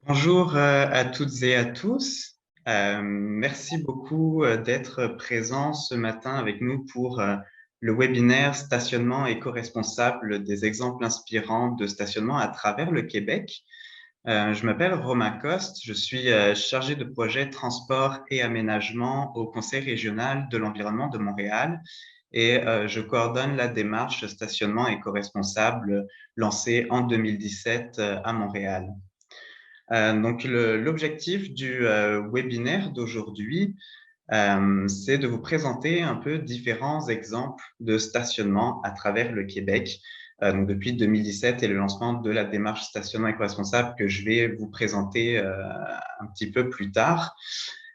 Bonjour à toutes et à tous. Merci beaucoup d'être présents ce matin avec nous pour le webinaire Stationnement éco-responsable des exemples inspirants de stationnement à travers le Québec. Je m'appelle Romain Coste, je suis chargé de projet transport et aménagement au Conseil régional de l'environnement de Montréal et je coordonne la démarche Stationnement éco-responsable lancée en 2017 à Montréal. Donc, l'objectif du webinaire d'aujourd'hui, c'est de vous présenter un peu différents exemples de stationnement à travers le Québec. Donc, depuis 2017 et le lancement de la démarche stationnement éco-responsable que je vais vous présenter un petit peu plus tard.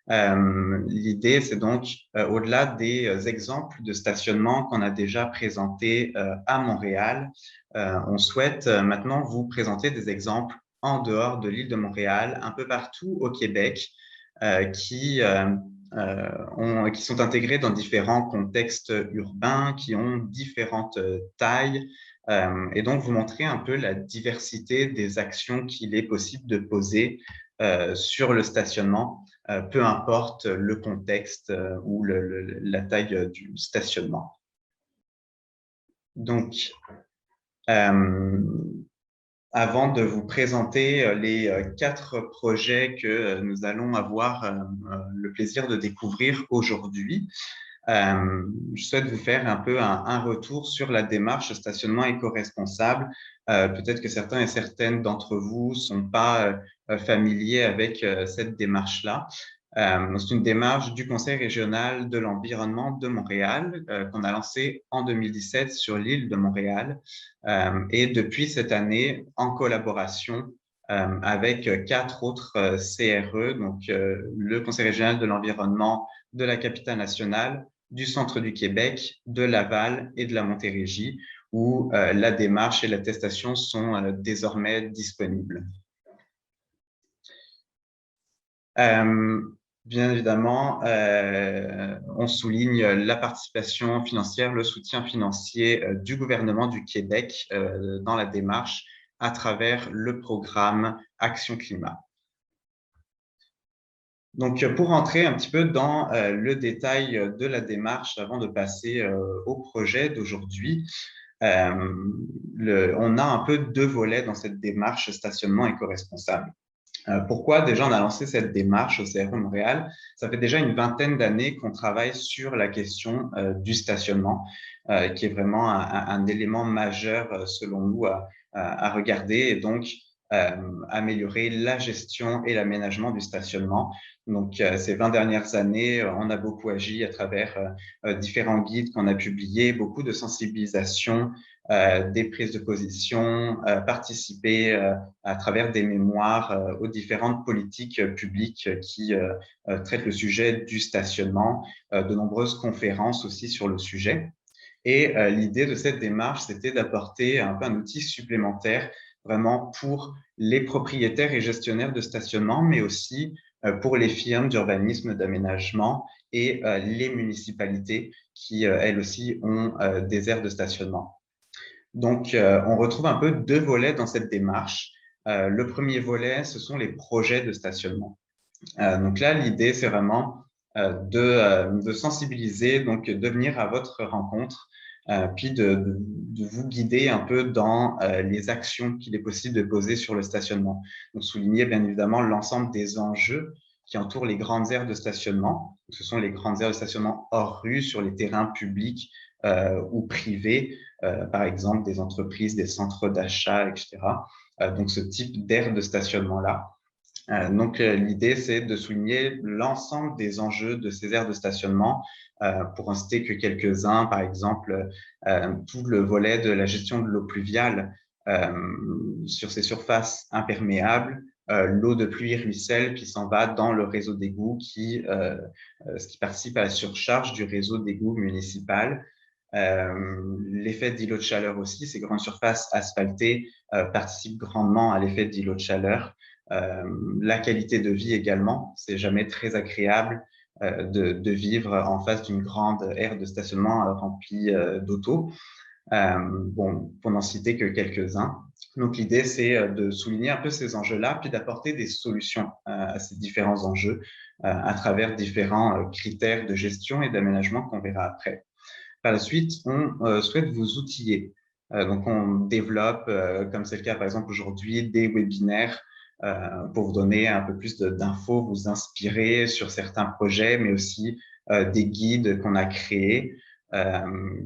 L'idée, c'est donc, au-delà des exemples de stationnement qu'on a déjà présentés à Montréal, on souhaite maintenant vous présenter des exemples en dehors de l'île de Montréal, un peu partout au Québec, qui sont intégrés dans différents contextes urbains, qui ont différentes tailles, et donc vous montrer un peu la diversité des actions qu'il est possible de poser sur le stationnement, peu importe le contexte ou la taille du stationnement. Donc, euh, avant de vous présenter les 4 projets que nous allons avoir le plaisir de découvrir aujourd'hui, je souhaite vous faire un peu un retour sur la démarche stationnement éco-responsable. Peut-être que certains et certaines d'entre vous sont pas familiers avec cette démarche-là. C'est une démarche du Conseil régional de l'environnement de Montréal qu'on a lancée en 2017 sur l'île de Montréal. Et depuis cette année, en collaboration avec 4 autres CRE, donc le Conseil régional de l'environnement de la capitale nationale, du centre du Québec, de Laval et de la Montérégie, où la démarche et l'attestation sont désormais disponibles. Bien évidemment, on souligne la participation financière, le soutien financier du gouvernement du Québec dans la démarche à travers le programme Action Climat. Donc, pour entrer un petit peu dans le détail de la démarche avant de passer au projet d'aujourd'hui, on a un peu 2 volets dans cette démarche stationnement éco-responsable. Pourquoi déjà on a lancé cette démarche au CRE Montréal? Ça fait déjà une vingtaine d'années qu'on travaille sur la question du stationnement, qui est vraiment un élément majeur selon nous à regarder et donc améliorer la gestion et l'aménagement du stationnement. Donc, ces 20 dernières années, on a beaucoup agi à travers différents guides qu'on a publiés, beaucoup de sensibilisation, des prises de position, participer à travers des mémoires aux différentes politiques publiques qui traitent le sujet du stationnement, de nombreuses conférences aussi sur le sujet. Et l'idée de cette démarche, c'était d'apporter un peu un outil supplémentaire vraiment pour les propriétaires et gestionnaires de stationnement, mais aussi pour les firmes d'urbanisme, d'aménagement et les municipalités qui, elles aussi, ont des aires de stationnement. Donc, on retrouve un peu 2 volets dans cette démarche. Le premier volet, ce sont les projets de stationnement. Donc là, l'idée, c'est vraiment de sensibiliser, donc de venir à votre rencontre, puis de vous guider un peu dans les actions qu'il est possible de poser sur le stationnement. Donc, souligner bien évidemment l'ensemble des enjeux qui entourent les grandes aires de stationnement. Ce sont les grandes aires de stationnement hors rue, sur les terrains publics ou privés, par exemple des entreprises, des centres d'achat, etc. Donc, ce type d'aire de stationnement-là. Donc, l'idée, c'est de souligner l'ensemble des enjeux de ces aires de stationnement. Pour en citer que quelques-uns, par exemple, tout le volet de la gestion de l'eau pluviale sur ces surfaces imperméables, l'eau de pluie ruisselle qui s'en va dans le réseau d'égouts, ce qui participe à la surcharge du réseau d'égouts municipal. L'effet d'îlot de chaleur aussi, ces grandes surfaces asphaltées participent grandement à l'effet d'îlot de chaleur. La qualité de vie également, c'est jamais très agréable de vivre en face d'une grande aire de stationnement remplie d'auto. Bon, pour n'en citer que quelques-uns. Donc, l'idée, c'est de souligner un peu ces enjeux-là, puis d'apporter des solutions à ces différents enjeux à travers différents critères de gestion et d'aménagement qu'on verra après. Par la suite, on souhaite vous outiller. Donc, on développe, comme c'est le cas par exemple aujourd'hui, des webinaires pour vous donner un peu plus d'infos, vous inspirer sur certains projets, mais aussi des guides qu'on a créés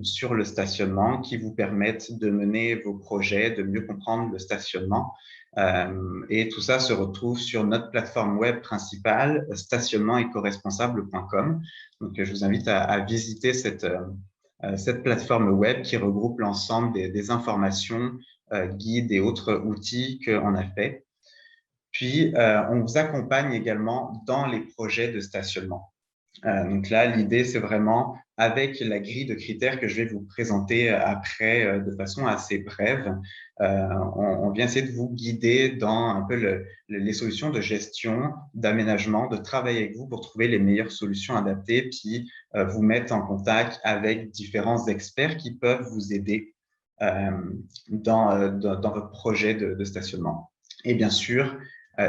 sur le stationnement qui vous permettent de mener vos projets, de mieux comprendre le stationnement. Et tout ça se retrouve sur notre plateforme web principale, stationnementécoresponsable.com. Donc, je vous invite à visiter cette plateforme web qui regroupe l'ensemble des informations, guides et autres outils qu'on a fait. Puis, on vous accompagne également dans les projets de stationnement. Donc là, l'idée, c'est vraiment, avec la grille de critères que je vais vous présenter après de façon assez brève, on vient essayer de vous guider dans un peu les solutions de gestion, d'aménagement, de travail avec vous pour trouver les meilleures solutions adaptées, puis vous mettre en contact avec différents experts qui peuvent vous aider dans votre projet de stationnement. Et bien sûr,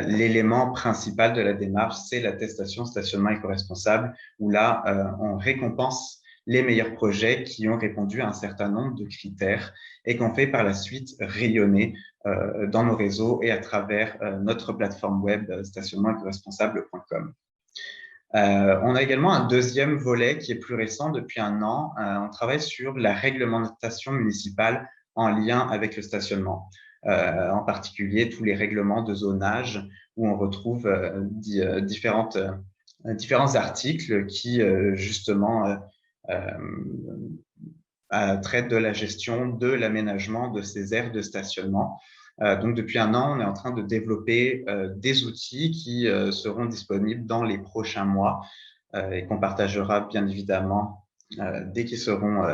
l'élément principal de la démarche, c'est l'attestation stationnement éco-responsable, où là, on récompense les meilleurs projets qui ont répondu à un certain nombre de critères et qu'on fait par la suite rayonner dans nos réseaux et à travers notre plateforme web stationnementécoresponsable.com. On a également un deuxième volet qui est plus récent depuis un an. On travaille sur la réglementation municipale en lien avec le stationnement. En particulier tous les règlements de zonage où on retrouve différents articles qui justement traitent de la gestion, de l'aménagement de ces aires de stationnement. Donc, depuis un an, on est en train de développer des outils qui seront disponibles dans les prochains mois et qu'on partagera bien évidemment dès qu'ils seront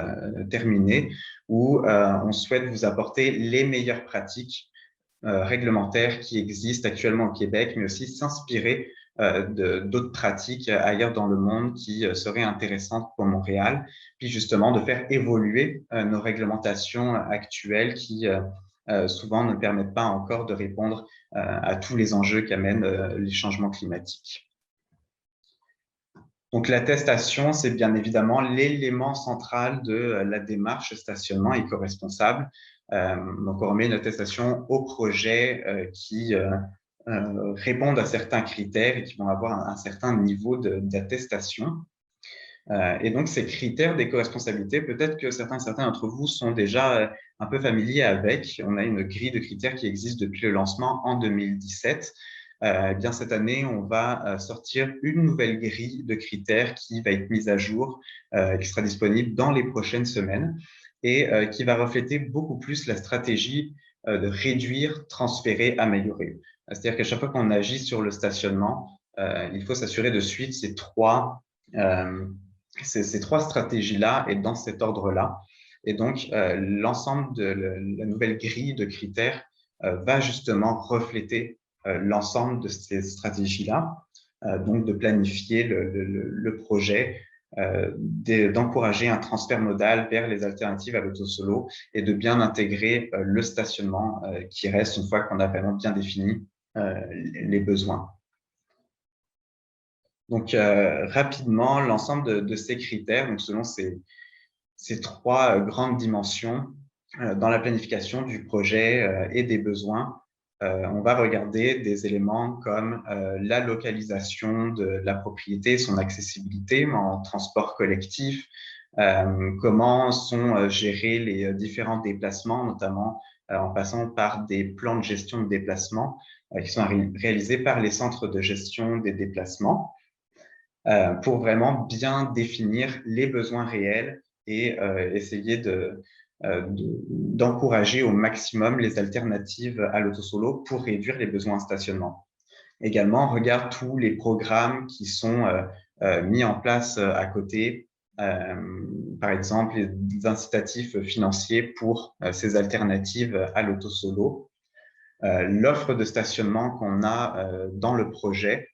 terminés, où on souhaite vous apporter les meilleures pratiques réglementaires qui existent actuellement au Québec, mais aussi s'inspirer d'autres pratiques ailleurs dans le monde qui seraient intéressantes pour Montréal, puis justement de faire évoluer nos réglementations actuelles qui souvent ne permettent pas encore de répondre à tous les enjeux qu'amènent les changements climatiques. Donc, l'attestation, c'est bien évidemment l'élément central de la démarche stationnement éco-responsable. Donc, on remet une attestation aux projets qui répondent à certains critères et qui vont avoir un certain niveau d'attestation. Et donc, ces critères d'éco-responsabilité, peut-être que certains d'entre vous sont déjà un peu familiers avec. On a une grille de critères qui existe depuis le lancement en 2017. Eh bien, cette année, on va sortir une nouvelle grille de critères qui va être mise à jour, qui sera disponible dans les prochaines semaines et qui va refléter beaucoup plus la stratégie de réduire, transférer, améliorer. C'est-à-dire qu'à chaque fois qu'on agit sur le stationnement, il faut s'assurer de suivre ces trois stratégies-là et dans cet ordre-là. Et donc, l'ensemble de la nouvelle grille de critères va justement refléter l'ensemble de ces stratégies-là, donc de planifier le projet, d'encourager un transfert modal vers les alternatives à l'auto-solo et de bien intégrer le stationnement qui reste une fois qu'on a vraiment bien défini les besoins. Donc, rapidement, l'ensemble de ces critères, donc selon ces trois grandes dimensions dans la planification du projet et des besoins, on va regarder des éléments comme la localisation de la propriété, son accessibilité en transport collectif, comment sont gérés les différents déplacements, notamment en passant par des plans de gestion de déplacement qui sont réalisés par les centres de gestion des déplacements pour vraiment bien définir les besoins réels et essayer d'encourager au maximum les alternatives à l'auto-solo pour réduire les besoins en stationnement. Également, on regarde tous les programmes qui sont mis en place à côté, par exemple, les incitatifs financiers pour ces alternatives à l'auto-solo, l'offre de stationnement qu'on a dans le projet,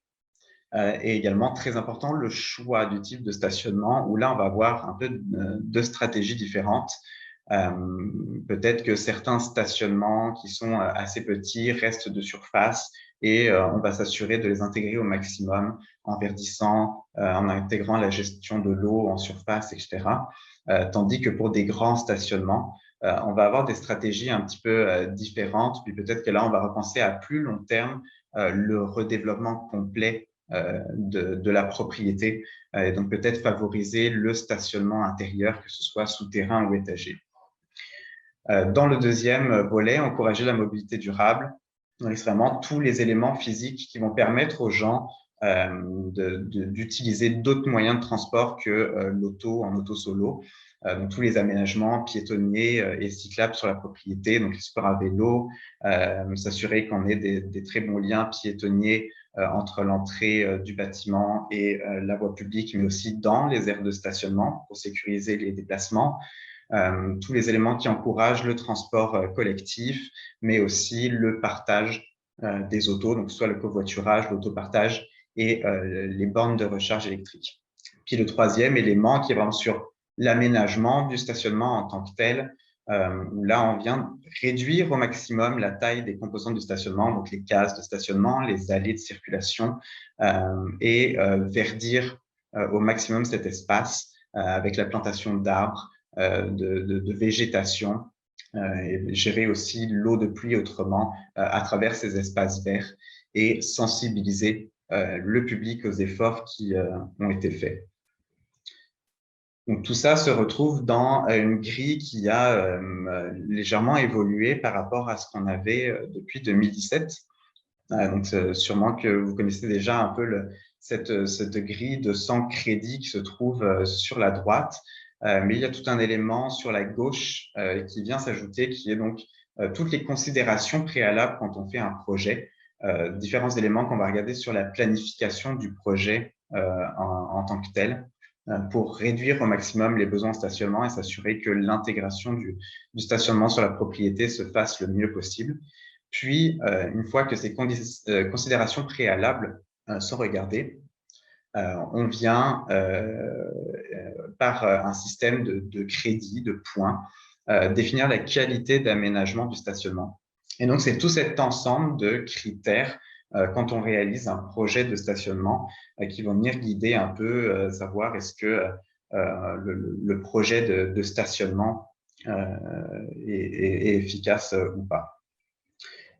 et également très important, le choix du type de stationnement, où là, on va avoir un peu deux stratégies différentes. Peut-être que certains stationnements qui sont assez petits restent de surface et on va s'assurer de les intégrer au maximum en verdissant, en intégrant la gestion de l'eau en surface, etc. Tandis que pour des grands stationnements, on va avoir des stratégies un petit peu différentes. Puis peut-être que là, on va repenser à plus long terme le redéveloppement complet de la propriété. Et donc peut-être favoriser le stationnement intérieur, que ce soit souterrain ou étagé. Dans le deuxième volet, encourager la mobilité durable. Donc, c'est vraiment tous les éléments physiques qui vont permettre aux gens d'utiliser d'autres moyens de transport que l'auto en auto-solo. Donc, tous les aménagements piétonniers et cyclables sur la propriété, donc les sports à vélo, s'assurer qu'on ait des très bons liens piétonniers entre l'entrée du bâtiment et la voie publique, mais aussi dans les aires de stationnement pour sécuriser les déplacements. Tous les éléments qui encouragent le transport collectif, mais aussi le partage des autos, donc soit le covoiturage, l'autopartage et les bornes de recharge électrique. Puis le troisième élément qui est vraiment sur l'aménagement du stationnement en tant que tel, où là, on vient réduire au maximum la taille des composants du stationnement, donc les cases de stationnement, les allées de circulation, et verdir au maximum cet espace avec la plantation d'arbres, de végétation et gérer aussi l'eau de pluie autrement à travers ces espaces verts et sensibiliser le public aux efforts qui ont été faits. Donc, tout ça se retrouve dans une grille qui a légèrement évolué par rapport à ce qu'on avait depuis 2017. Donc, sûrement que vous connaissez déjà un peu cette grille de 100 crédits qui se trouve sur la droite. Mais il y a tout un élément sur la gauche qui vient s'ajouter, qui est donc toutes les considérations préalables quand on fait un projet, différents éléments qu'on va regarder sur la planification du projet en tant que tel, pour réduire au maximum les besoins en stationnement et s'assurer que l'intégration du stationnement sur la propriété se fasse le mieux possible. Puis, une fois que ces considérations préalables sont regardées, on vient par un système de crédit, de points, définir la qualité d'aménagement du stationnement. Et donc, c'est tout cet ensemble de critères quand on réalise un projet de stationnement qui vont venir guider un peu, savoir est-ce que le projet de stationnement est efficace ou pas.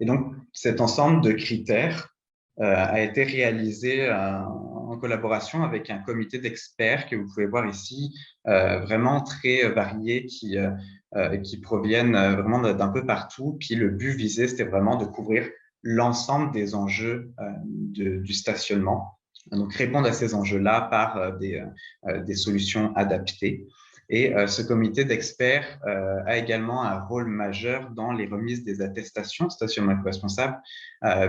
Et donc, cet ensemble de critères a été réalisé en collaboration avec un comité d'experts que vous pouvez voir ici, vraiment très variés, qui proviennent vraiment d'un peu partout. Puis le but visé, c'était vraiment de couvrir l'ensemble des enjeux du stationnement. Donc, répondre à ces enjeux-là par des solutions adaptées. Et ce comité d'experts a également un rôle majeur dans les remises des attestations stationnement éco-responsable,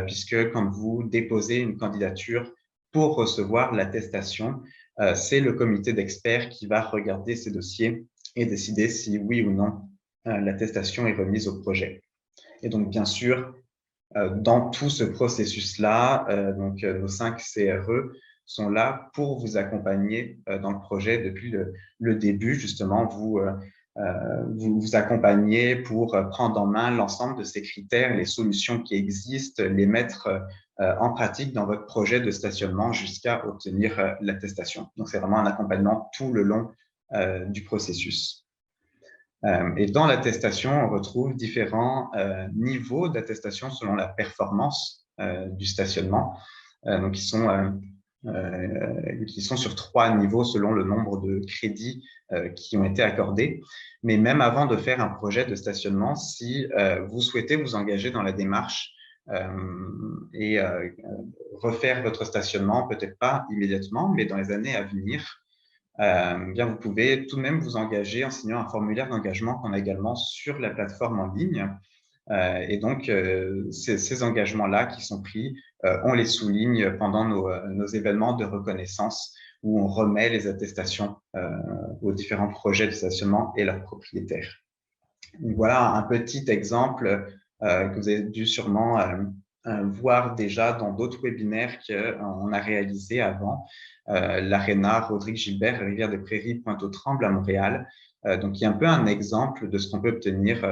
puisque quand vous déposez une candidature pour recevoir l'attestation, c'est le comité d'experts qui va regarder ces dossiers et décider si oui ou non l'attestation est remise au projet. Et donc, bien sûr, dans tout ce processus-là, nos 5 CRE sont là pour vous accompagner dans le projet depuis le début. Justement, vous accompagner pour prendre en main l'ensemble de ces critères, les solutions qui existent, les mettre en pratique dans votre projet de stationnement jusqu'à obtenir l'attestation. Donc, c'est vraiment un accompagnement tout le long du processus. Et dans l'attestation, on retrouve différents niveaux d'attestation selon la performance du stationnement, donc qui sont sur 3 niveaux selon le nombre de crédits qui ont été accordés. Mais même avant de faire un projet de stationnement, si vous souhaitez vous engager dans la démarche et refaire votre stationnement, peut-être pas immédiatement, mais dans les années à venir, bien, vous pouvez tout de même vous engager en signant un formulaire d'engagement qu'on a également sur la plateforme en ligne. Et donc, ces engagements-là qui sont pris, on les souligne pendant nos événements de reconnaissance où on remet les attestations aux différents projets de stationnement et leurs propriétaires. Donc, voilà un petit exemple que vous avez dû sûrement voir déjà dans d'autres webinaires qu'on a réalisés avant. L'Arena Rodrigue Gilbert, Rivière des Prairies, Pointe-aux-Trembles à Montréal, Donc, il y a un peu un exemple de ce qu'on peut obtenir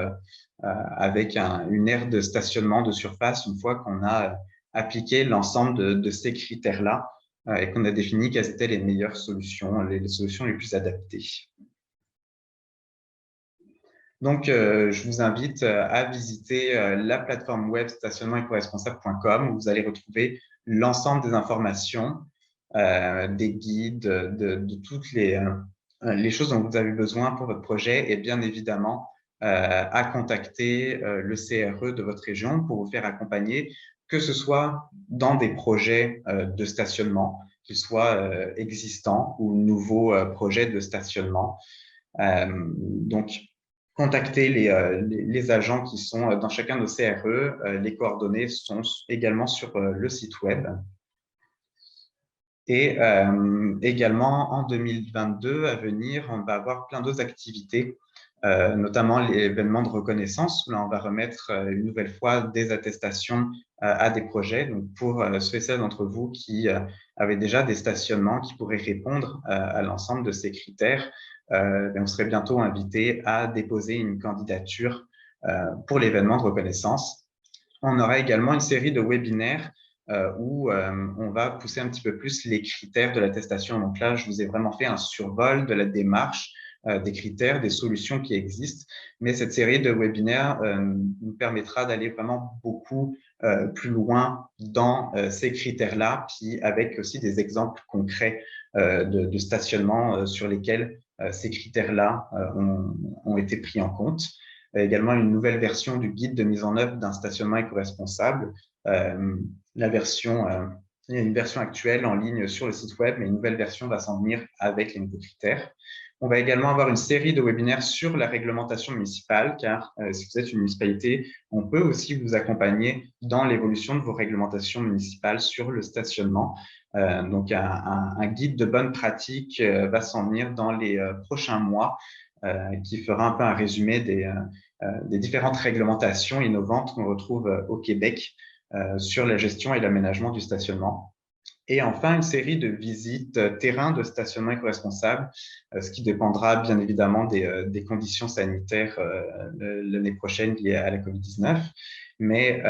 avec une aire de stationnement de surface une fois qu'on a appliqué l'ensemble de ces critères-là et qu'on a défini quelles étaient les meilleures solutions, les solutions les plus adaptées. Donc, je vous invite à visiter la plateforme web stationnement-éco-responsable.com où vous allez retrouver l'ensemble des informations, des guides, de toutes les choses dont vous avez besoin pour votre projet et bien évidemment à contacter le CRE de votre région pour vous faire accompagner, que ce soit dans des projets de stationnement, qu'ils soient existants ou nouveaux projets de stationnement. Donc, contactez les agents qui sont dans chacun de nos CRE. Les coordonnées sont également sur le site web. Et également, en 2022, à venir, on va avoir plein d'autres activités, notamment l'événement de reconnaissance, où là, on va remettre une nouvelle fois des attestations à des projets. Donc, pour ceux et celles d'entre vous qui avaient déjà des stationnements qui pourraient répondre à l'ensemble de ces critères, on serait bientôt invité à déposer une candidature pour l'événement de reconnaissance. On aura également une série de webinaires où on va pousser un petit peu plus les critères de l'attestation. Donc là, je vous ai vraiment fait un survol de la démarche, des critères, des solutions qui existent. Mais cette série de webinaires nous permettra d'aller vraiment beaucoup plus loin dans ces critères-là, puis avec aussi des exemples concrets de stationnement sur lesquels ces critères-là ont été pris en compte. Également une nouvelle version du guide de mise en œuvre d'un stationnement éco-responsable. La version, il y a une version actuelle en ligne sur le site web, mais une nouvelle version va s'en venir avec les nouveaux critères. On va également avoir une série de webinaires sur la réglementation municipale, car si vous êtes une municipalité, on peut aussi vous accompagner dans l'évolution de vos réglementations municipales sur le stationnement. Donc, un guide de bonne pratique va s'en venir dans les prochains mois, qui fera un peu un résumé des différentes réglementations innovantes qu'on retrouve au Québec sur la gestion et l'aménagement du stationnement. Et enfin, une série de visites terrain de stationnement éco-responsable, ce qui dépendra bien évidemment des conditions sanitaires l'année prochaine liées à la COVID-19. Mais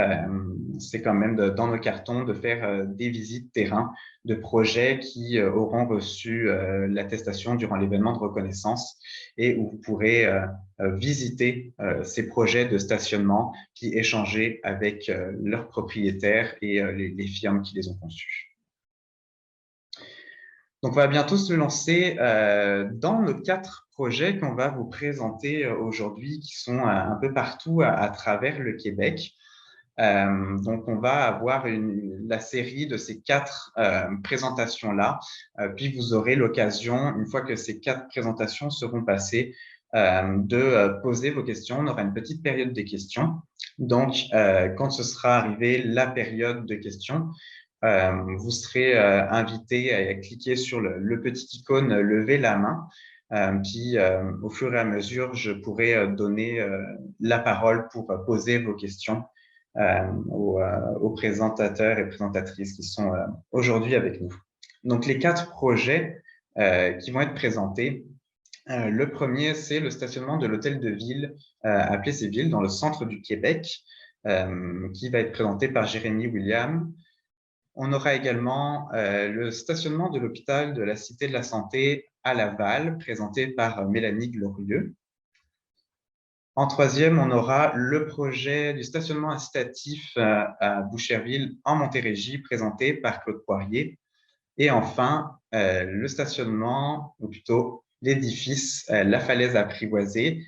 c'est quand même dans nos cartons de faire des visites terrain de projets qui auront reçu l'attestation durant l'événement de reconnaissance et où vous pourrez visiter ces projets de stationnement puis échanger avec leurs propriétaires et les firmes qui les ont conçus. Donc, on va bientôt se lancer dans nos 4 projets qu'on va vous présenter aujourd'hui, qui sont un peu partout à travers le Québec. Donc, on va avoir la série de ces 4 présentations-là. Puis, vous aurez l'occasion, une fois que ces 4 présentations seront passées, de poser vos questions. On aura une petite période de questions. Donc, quand ce sera arrivé la période de questions, vous serez invité à cliquer sur le petit icône « Lever la main ». Puis, au fur et à mesure, je pourrai donner la parole pour poser vos questions aux présentateurs et présentatrices qui sont aujourd'hui avec nous. Donc, les 4 projets qui vont être présentés. Le premier, c'est le stationnement de l'hôtel de ville à Plessisville, dans le centre du Québec, qui va être présenté par Jérémy William. On aura également le stationnement de l'hôpital de la Cité de la Santé à Laval, présenté par Mélanie Glorieux. En troisième, on aura le projet du stationnement incitatif à Boucherville en Montérégie, présenté par Claude Poirier. Et enfin, le stationnement, ou plutôt l'édifice La Falaise apprivoisée,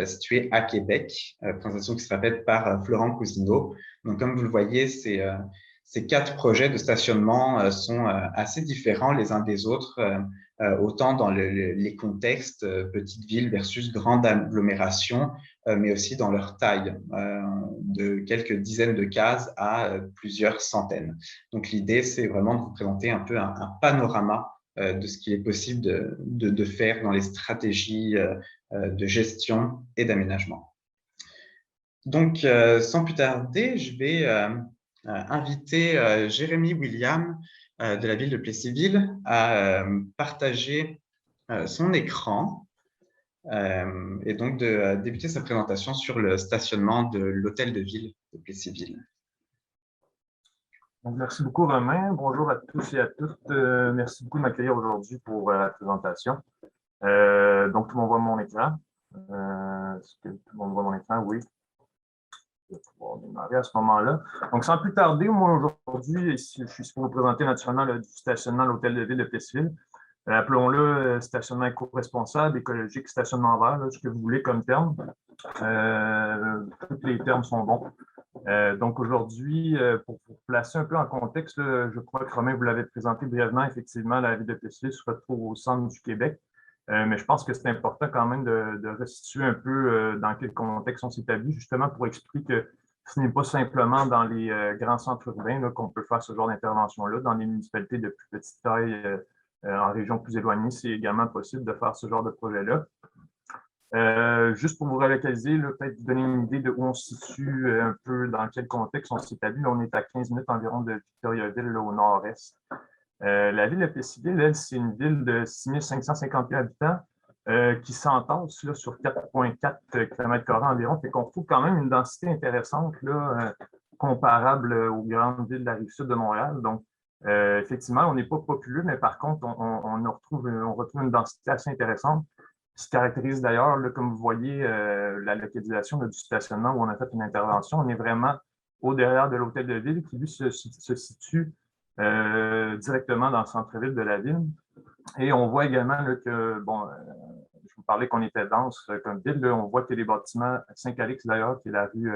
situé à Québec, présentation qui sera faite par Florent Cousineau. Donc, comme vous le voyez, ces 4 projets de stationnement sont assez différents les uns des autres, autant dans les contextes, petite ville versus grande agglomération, mais aussi dans leur taille, de quelques dizaines de cases à plusieurs centaines. Donc, l'idée, c'est vraiment de vous présenter un peu un panorama de ce qu'il est possible de faire dans les stratégies de gestion et d'aménagement. Donc, sans plus tarder, je vais inviter Jérémy William de la ville de Plessisville à partager son écran. et donc de débuter sa présentation sur le stationnement de l'hôtel de ville de Plessisville. Donc, merci beaucoup, Romain. Bonjour à tous et à toutes. Merci beaucoup de m'accueillir aujourd'hui pour la présentation. Donc, tout le monde voit mon écran. Est-ce que tout le monde voit mon écran? Oui. Je vais pouvoir démarrer à ce moment-là. Donc, sans plus tarder, moi, aujourd'hui, je suis pour vous présenter naturellement du stationnement à l'hôtel de ville de Plessisville. Appelons-le stationnement éco-responsable, écologique, stationnement vert, là, ce que vous voulez comme terme. Tous les termes sont bons. Donc aujourd'hui, pour vous placer un peu en contexte, là, je crois que Romain vous l'avait présenté brièvement, effectivement, la ville de Plessisville se retrouve au centre du Québec. Mais je pense que c'est important quand même de restituer un peu dans quel contexte on s'est établi, justement pour expliquer que ce n'est pas simplement dans les grands centres urbains qu'on peut faire ce genre d'intervention-là. Dans les municipalités de plus petite taille, en régions plus éloignées, c'est également possible de faire ce genre de projet-là. Juste pour vous relocaliser, peut-être vous donner une idée de où on se situe, un peu dans quel contexte on s'établit. On est à 15 minutes environ de Victoriaville, là, au nord-est. La ville de Plessisville, c'est une ville de 6 551 habitants qui s'entasse sur 4,4 km² environ. Fait qu'on retrouve quand même une densité intéressante là, comparable aux grandes villes de la Rive-Sud de Montréal. Donc, effectivement, on n'est pas populeux, mais par contre, on retrouve une densité assez intéressante. Ce qui caractérise d'ailleurs, comme vous voyez, la localisation du stationnement où on a fait une intervention. On est vraiment au derrière de l'hôtel de ville qui, lui, se situe directement dans le centre-ville de la ville. Et on voit également là, que, bon, je vous parlais qu'on était dense comme ville. Là, on voit que les bâtiments, Saint-Calix d'ailleurs, qui est la rue,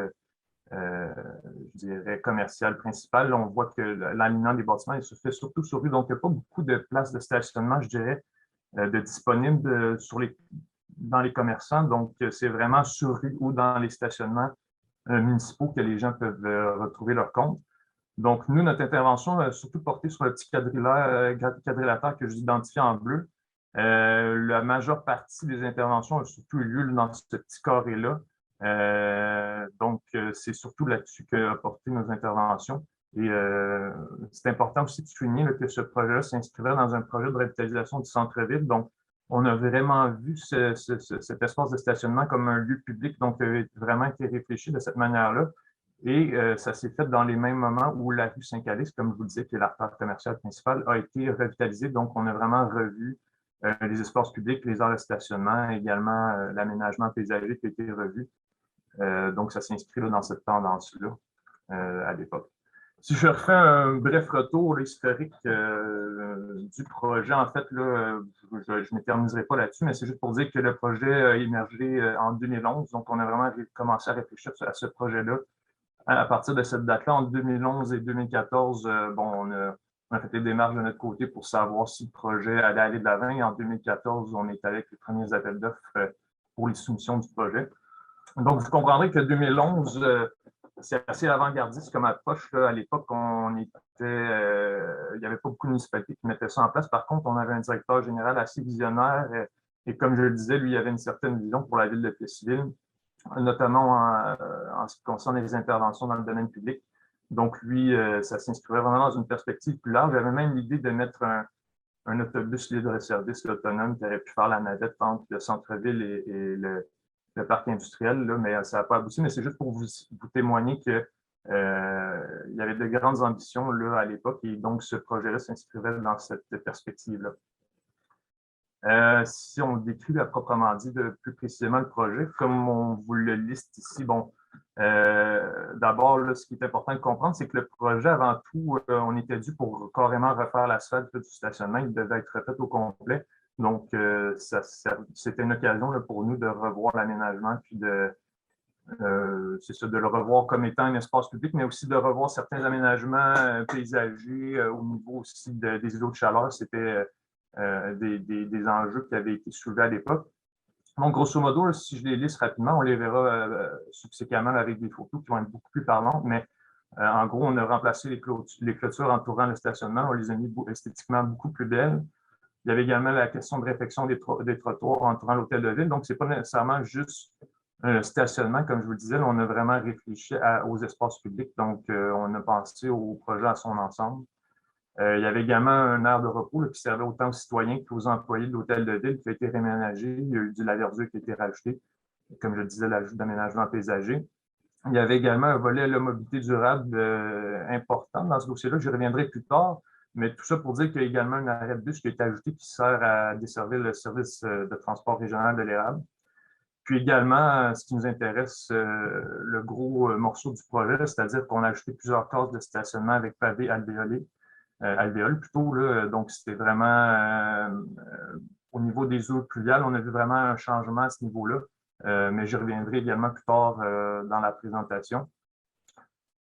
je dirais, commerciale principale, là, on voit que l'alignement des bâtiments il se fait surtout sur rue. Donc, il n'y a pas beaucoup de places de stationnement, je dirais, de disponibles dans les commerçants. Donc, c'est vraiment sur rue ou dans les stationnements municipaux que les gens peuvent retrouver leur compte. Donc, nous, notre intervention a surtout porté sur le petit quadrilatère que j'identifie en bleu. La majeure partie des interventions a surtout eu lieu dans ce petit carré-là. Donc, c'est surtout là-dessus qu'a porté nos interventions. Et c'est important aussi de souligner que ce projet-là s'inscrivait dans un projet de revitalisation du centre-ville. Donc, on a vraiment vu cet espace de stationnement comme un lieu public, donc vraiment été réfléchi de cette manière-là. Et ça s'est fait dans les mêmes moments où la rue Saint-Calix, comme je vous le disais, qui est l'artère commerciale principale, a été revitalisée. Donc, on a vraiment revu les espaces publics, les aires de stationnement, également l'aménagement paysager qui a été revu. Donc, ça s'inscrit dans cette tendance-là à l'époque. Si je refais un bref retour historique du projet, en fait, là, je ne m'éterniserai pas là-dessus, mais c'est juste pour dire que le projet a émergé en 2011. Donc, on a vraiment commencé à réfléchir à ce projet-là. À partir de cette date-là, en 2011 et 2014, bon, on a fait des démarches de notre côté pour savoir si le projet allait aller de l'avant. Et en 2014, on est avec les premiers appels d'offres pour les soumissions du projet. Donc, vous comprendrez que 2011, c'est assez avant-gardiste comme approche. Là. À l'époque, il n'y avait pas beaucoup de municipalités qui mettaient ça en place. Par contre, on avait un directeur général assez visionnaire. Et comme je le disais, lui, il avait une certaine vision pour la ville de Plessisville, notamment en ce qui concerne les interventions dans le domaine public. Donc, lui, ça s'inscrivait vraiment dans une perspective plus large. J'avais même l'idée de mettre un autobus libre-service autonome qui aurait pu faire la navette entre le centre-ville et le parc industriel, là, mais ça n'a pas abouti. Mais c'est juste pour vous témoigner qu'il y avait de grandes ambitions là, à l'époque et donc ce projet-là s'inscrivait dans cette perspective-là. Si on décrit à proprement dit plus précisément le projet, comme on vous le liste ici, bon, d'abord, ce qui est important de comprendre, c'est que le projet, avant tout, on était dû pour carrément refaire l'asphalte du stationnement. Il devait être refait au complet. Donc, c'était une occasion là, pour nous de revoir l'aménagement, puis c'est ça, de le revoir comme étant un espace public, mais aussi de revoir certains aménagements paysagers au niveau aussi des îlots de chaleur. C'était des enjeux qui avaient été soulevés à l'époque. Donc, grosso modo, si je les liste rapidement, on les verra subséquemment avec des photos qui vont être beaucoup plus parlantes, mais en gros, on a remplacé les clôtures entourant le stationnement, on les a mis esthétiquement beaucoup plus belles. Il y avait également la question de réfection des trottoirs entourant l'hôtel de ville, donc ce n'est pas nécessairement juste un stationnement, comme je vous le disais, on a vraiment réfléchi aux espaces publics, donc on a pensé au projet à son ensemble. Il y avait également un aire de repos là, qui servait autant aux citoyens qu'aux employés de l'hôtel de ville qui a été réaménagé. Il y a eu de la verdure qui a été rajoutée, comme je le disais, l'ajout d'aménagement paysager. Il y avait également un volet à la mobilité durable important dans ce dossier-là. Je reviendrai plus tard, mais tout ça pour dire qu'il y a également un arrêt de bus qui a été ajouté qui sert à desservir le service de transport régional de l'érable. Puis également, ce qui nous intéresse, le gros morceau du projet, c'est-à-dire qu'on a ajouté plusieurs cases de stationnement avec pavés alvéoles plutôt. Là, donc, c'était vraiment au niveau des eaux pluviales, on a vu vraiment un changement à ce niveau-là. Mais j'y reviendrai également plus tard dans la présentation.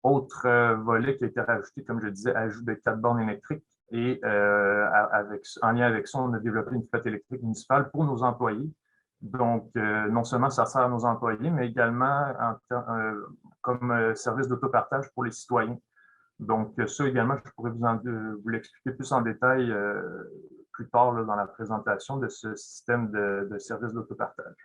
Autre volet qui a été rajouté, comme je disais, ajout de 4 bornes électriques. Et en lien avec ça, on a développé une flotte électrique municipale pour nos employés. Donc, non seulement ça sert à nos employés, mais également comme service d'autopartage pour les citoyens. Donc, ça également, je pourrais vous l'expliquer plus en détail plus tard là, dans la présentation de ce système de service d'autopartage.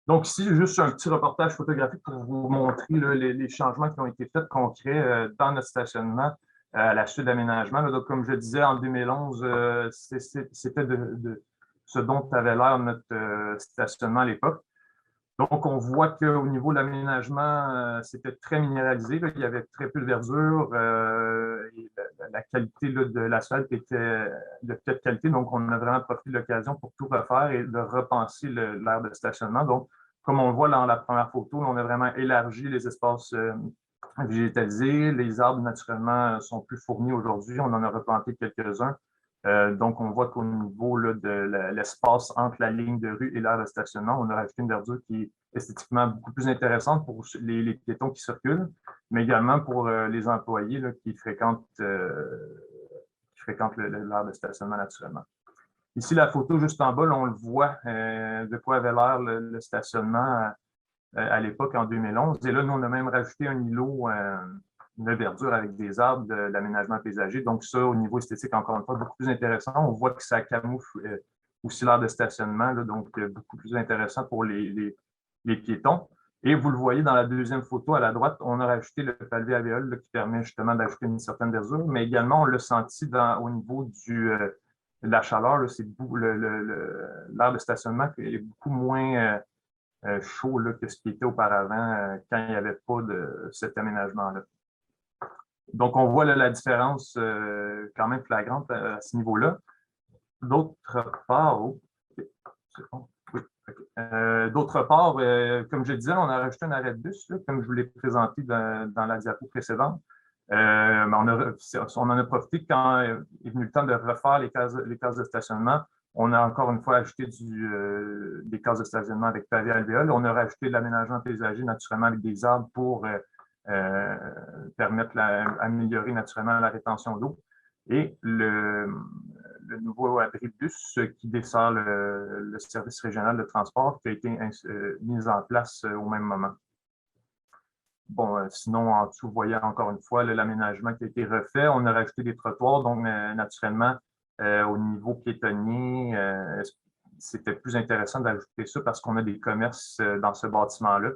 Donc, ici, juste un petit reportage photographique pour vous montrer là, les changements qui ont été faits concrets dans notre stationnement à la suite d'aménagement. Donc, comme je disais, en 2011, c'était de ce dont avait l'air notre stationnement à l'époque. Donc, on voit qu'au niveau de l'aménagement, c'était très minéralisé. Là. Il y avait très peu de verdure. Et la qualité là, de l'asphalte était de cette qualité. Donc, on a vraiment profité de l'occasion pour tout refaire et de repenser l'aire de stationnement. Donc, comme on le voit dans la première photo, on a vraiment élargi les espaces végétalisés. Les arbres, naturellement, sont plus fournis aujourd'hui. On en a replanté quelques-uns. Donc, on voit qu'au niveau là, de l'espace entre la ligne de rue et l'aire de stationnement, on a rajouté une verdure qui est esthétiquement beaucoup plus intéressante pour les piétons qui circulent, mais également pour les employés là, qui fréquentent l'aire de stationnement naturellement. Ici, la photo juste en bas, là, on le voit de quoi avait l'air le stationnement à l'époque, en 2011. Et là, nous, on a même rajouté un îlot de verdure avec des arbres de l'aménagement paysager. Donc, ça, au niveau esthétique, encore une fois, beaucoup plus intéressant. On voit que ça camoufle aussi l'aire de stationnement, là, donc beaucoup plus intéressant pour les piétons. Et vous le voyez dans la deuxième photo à la droite, on a rajouté le pavé alvéole là, qui permet justement d'ajouter une certaine verdure, mais également, on l'a senti au niveau de la chaleur. L'aire de stationnement est beaucoup moins chaud là, que ce qui était auparavant quand il n'y avait pas de cet aménagement-là. Donc, on voit là, la différence quand même flagrante à ce niveau-là. D'autre part, comme je disais, on a rajouté un arrêt de bus, là, comme je vous l'ai présenté dans la diapo précédente. On en a profité quand est venu le temps de refaire les cases de stationnement. On a encore une fois ajouté des cases de stationnement avec pavé alvéole. On a rajouté de l'aménagement paysager naturellement avec des arbres pour permettre d'améliorer naturellement la rétention d'eau. Et le nouveau abribus qui dessert le service régional de transport qui a été mis en place au même moment. Bon, sinon, en dessous, vous voyez encore une fois l'aménagement qui a été refait. On a rajouté des trottoirs, donc naturellement, au niveau piétonnier, c'était plus intéressant d'ajouter ça parce qu'on a des commerces dans ce bâtiment-là.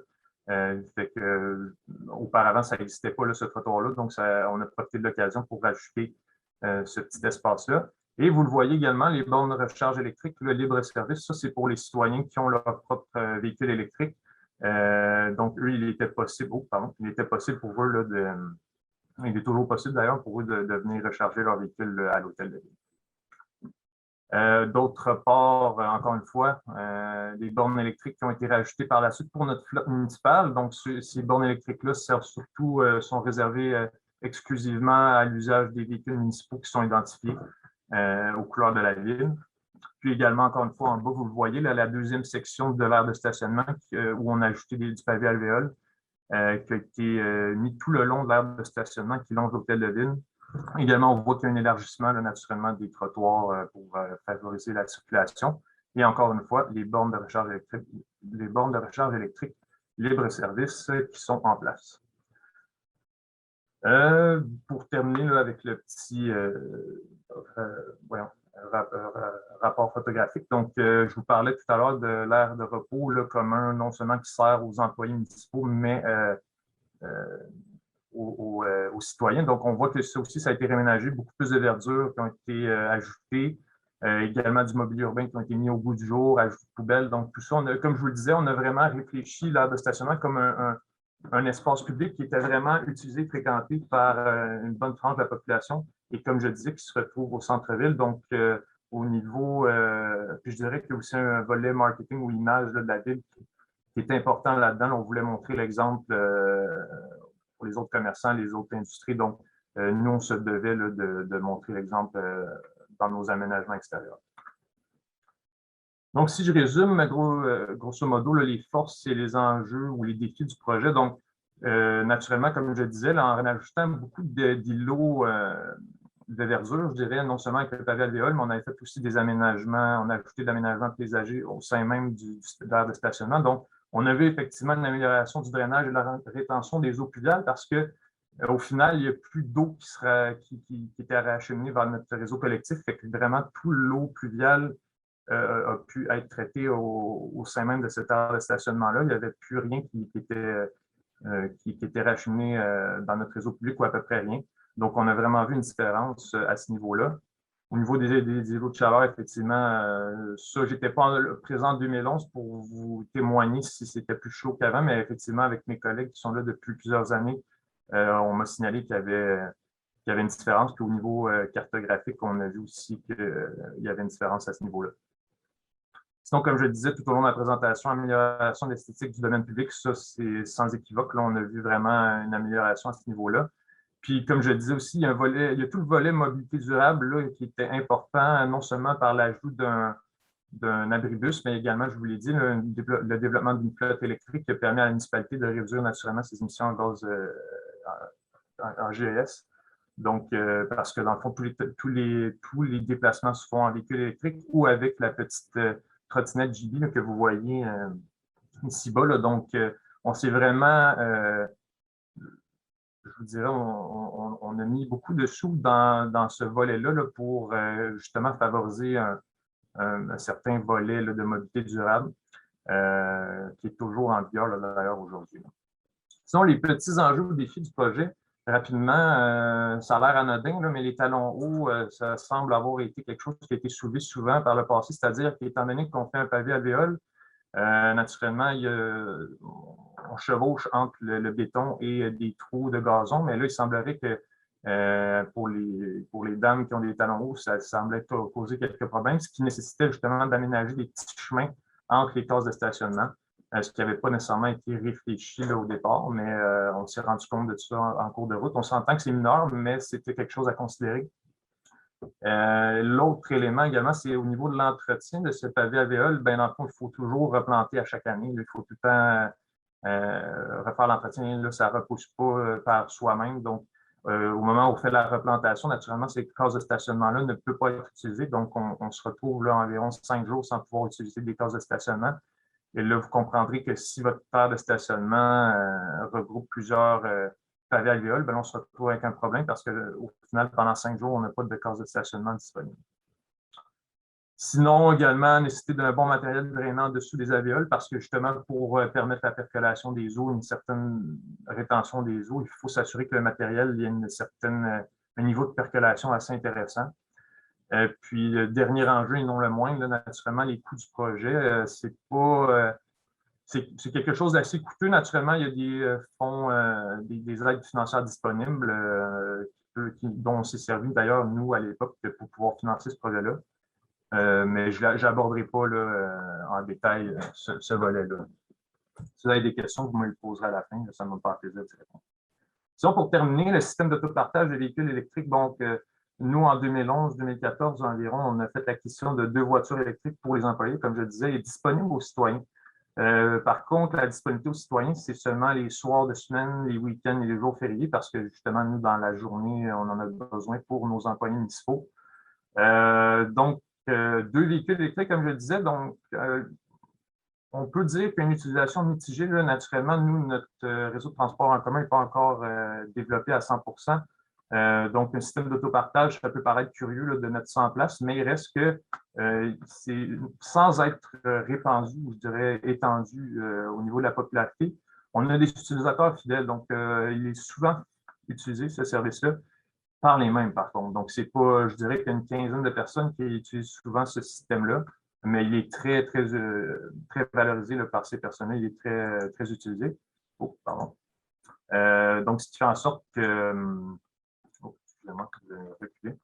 Fait que, auparavant, ça n'existait pas, là, ce trottoir-là, donc on a profité de l'occasion pour rajouter ce petit espace-là. Et vous le voyez également, les bornes de recharge électrique, le libre-service, ça, c'est pour les citoyens qui ont leur propre véhicule électrique. Donc, eux, il était possible pour eux, il est toujours possible d'ailleurs pour eux de venir recharger leur véhicule à l'hôtel de ville. D'autre part, encore une fois, des bornes électriques qui ont été rajoutées par la suite pour notre flotte municipale. Donc, ces bornes électriques-là sont réservées exclusivement à l'usage des véhicules municipaux qui sont identifiés aux couleurs de la ville. Puis également, encore une fois, en bas, vous le voyez, là, la deuxième section de l'aire de stationnement où on a ajouté du pavé alvéole qui a été mis tout le long de l'aire de stationnement qui longe l'hôtel de ville. Également, on voit qu'il y a un élargissement là, naturellement des trottoirs pour favoriser la circulation. Et encore une fois, les bornes de recharge électrique libre-service qui sont en place. Pour terminer là, avec le petit rapport photographique. Donc, je vous parlais tout à l'heure de l'aire de repos là, commun, non seulement qui sert aux employés municipaux, mais aux citoyens. Donc, on voit que ça aussi, ça a été réménagé, beaucoup plus de verdure qui ont été ajoutées, également du mobilier urbain qui ont été mis au goût du jour, ajoutés de poubelles. Donc, tout ça, comme je vous le disais, on a vraiment réfléchi l'aire de stationnement comme un espace public qui était vraiment utilisé, fréquenté par une bonne tranche de la population et, comme je disais, qui se retrouve au centre-ville. Donc, au niveau, puis je dirais qu'il y a aussi un volet marketing ou image là, de la ville qui est important là-dedans. On voulait montrer l'exemple pour les autres commerçants, les autres industries. Donc, nous, on se devait là, de montrer l'exemple dans nos aménagements extérieurs. Donc, si je résume, grosso modo, là, les forces et les enjeux ou les défis du projet. Donc, naturellement, comme je disais, là, en ajoutant beaucoup d'îlots de verdure, je dirais, non seulement avec le pavé alvéole, mais on a fait aussi des aménagements, on a ajouté de l'aménagement paysagers au sein même de l'aire de stationnement. Donc, on a vu effectivement une amélioration du drainage et de la rétention des eaux pluviales parce que, au final, il n'y a plus d'eau qui était acheminée vers notre réseau collectif. Fait que vraiment, toute l'eau pluviale a pu être traitée au sein même de cette aire de stationnement-là. Il n'y avait plus rien qui était racheminé dans notre réseau public ou à peu près rien. Donc, on a vraiment vu une différence à ce niveau-là. Au niveau des îlots de chaleur, effectivement, ça, je n'étais pas présent en 2011 pour vous témoigner si c'était plus chaud qu'avant, mais effectivement, avec mes collègues qui sont là depuis plusieurs années, on m'a signalé qu'il y avait une différence. Puis au niveau cartographique, on a vu aussi qu'il y avait une différence à ce niveau-là. Sinon, comme je le disais tout au long de la présentation, amélioration de l'esthétique du domaine public, ça, c'est sans équivoque. Là, on a vu vraiment une amélioration à ce niveau-là. Puis, comme je le disais aussi, il y a tout le volet mobilité durable là, qui était important, non seulement par l'ajout d'un abribus, mais également, je vous l'ai dit, le développement d'une flotte électrique qui a permis à la municipalité de réduire naturellement ses émissions en gaz en GES. Donc, parce que dans le fond, tous les déplacements se font en véhicule électrique ou avec la petite trottinette JB là, que vous voyez ici bas. Là. Donc, on s'est vraiment, je vous dirais, on a mis beaucoup de sous dans ce volet-là là, pour justement favoriser un certain volet là, de mobilité durable qui est toujours en vigueur d'ailleurs aujourd'hui. Sinon, les petits enjeux ou défis du projet, rapidement, ça a l'air anodin, là, mais les talons hauts, ça semble avoir été quelque chose qui a été soulevé souvent par le passé, c'est-à-dire qu'étant donné qu'on fait un pavé alvéole, naturellement, on chevauche entre le béton et des trous de gazon, mais là, il semblerait que pour les dames qui ont des talons hauts, ça semblait causer quelques problèmes, ce qui nécessitait justement d'aménager des petits chemins entre les cases de stationnement, ce qui n'avait pas nécessairement été réfléchi là, au départ, mais on s'est rendu compte de ça en cours de route. On s'entend que c'est mineur, mais c'était quelque chose à considérer. L'autre élément également, c'est au niveau de l'entretien de ce pavé alvéole. Ben, dans le fond, il faut toujours replanter à chaque année. Il faut tout le temps refaire l'entretien. Là, ça ne repousse pas par soi-même. Donc, au moment où on fait la replantation, naturellement, ces cases de stationnement-là ne peuvent pas être utilisées. Donc, on se retrouve là environ 5 jours sans pouvoir utiliser des cases de stationnement. Et là, vous comprendrez que si votre aire de stationnement regroupe plusieurs pavés alvéoles, ben on se retrouve avec un problème parce qu'au final, pendant 5 jours, on n'a pas de case de stationnement disponible. Sinon, également, nécessité d'un bon matériel drainant en dessous des alvéoles parce que justement, pour permettre la percolation des eaux, une certaine rétention des eaux, il faut s'assurer que le matériel ait un niveau de percolation assez intéressant. Puis, le dernier enjeu, et non le moindre, là, naturellement, les coûts du projet, c'est quelque chose d'assez coûteux. Naturellement, il y a des fonds, des aides financières disponibles dont on s'est servi d'ailleurs, nous, à l'époque, pour pouvoir financer ce projet-là. Mais je n'aborderai pas là, en détail ce volet-là. Si vous avez des questions, vous me les poserez à la fin. Ça me fait plaisir de répondre. Sinon, pour terminer, le système d'autopartage des véhicules électriques, donc, nous, en 2011-2014 environ, on a fait l'acquisition de 2 voitures électriques pour les employés, comme je le disais, et disponibles aux citoyens. Par contre, la disponibilité aux citoyens, c'est seulement les soirs de semaine, les week-ends et les jours fériés, parce que justement, nous, dans la journée, on en a besoin pour nos employés municipaux. Donc, 2 véhicules électriques, comme je le disais, donc, on peut dire qu'une utilisation mitigée, là, naturellement, nous, notre réseau de transport en commun n'est pas encore développé à 100%. Donc, un système d'autopartage, ça peut paraître curieux là, de mettre ça en place, mais il reste que c'est sans être répandu, ou je dirais étendu au niveau de la popularité, on a des utilisateurs fidèles. Donc, il est souvent utiliser ce service-là par les mêmes, par contre. Donc, c'est pas, je dirais qu'il y a une quinzaine de personnes qui utilisent souvent ce système-là, mais il est très valorisé là, par ces personnes-là. Il est très utilisé. Oh, pardon. Donc, ce qui fait en sorte que... excusez-moi, je vais reculer.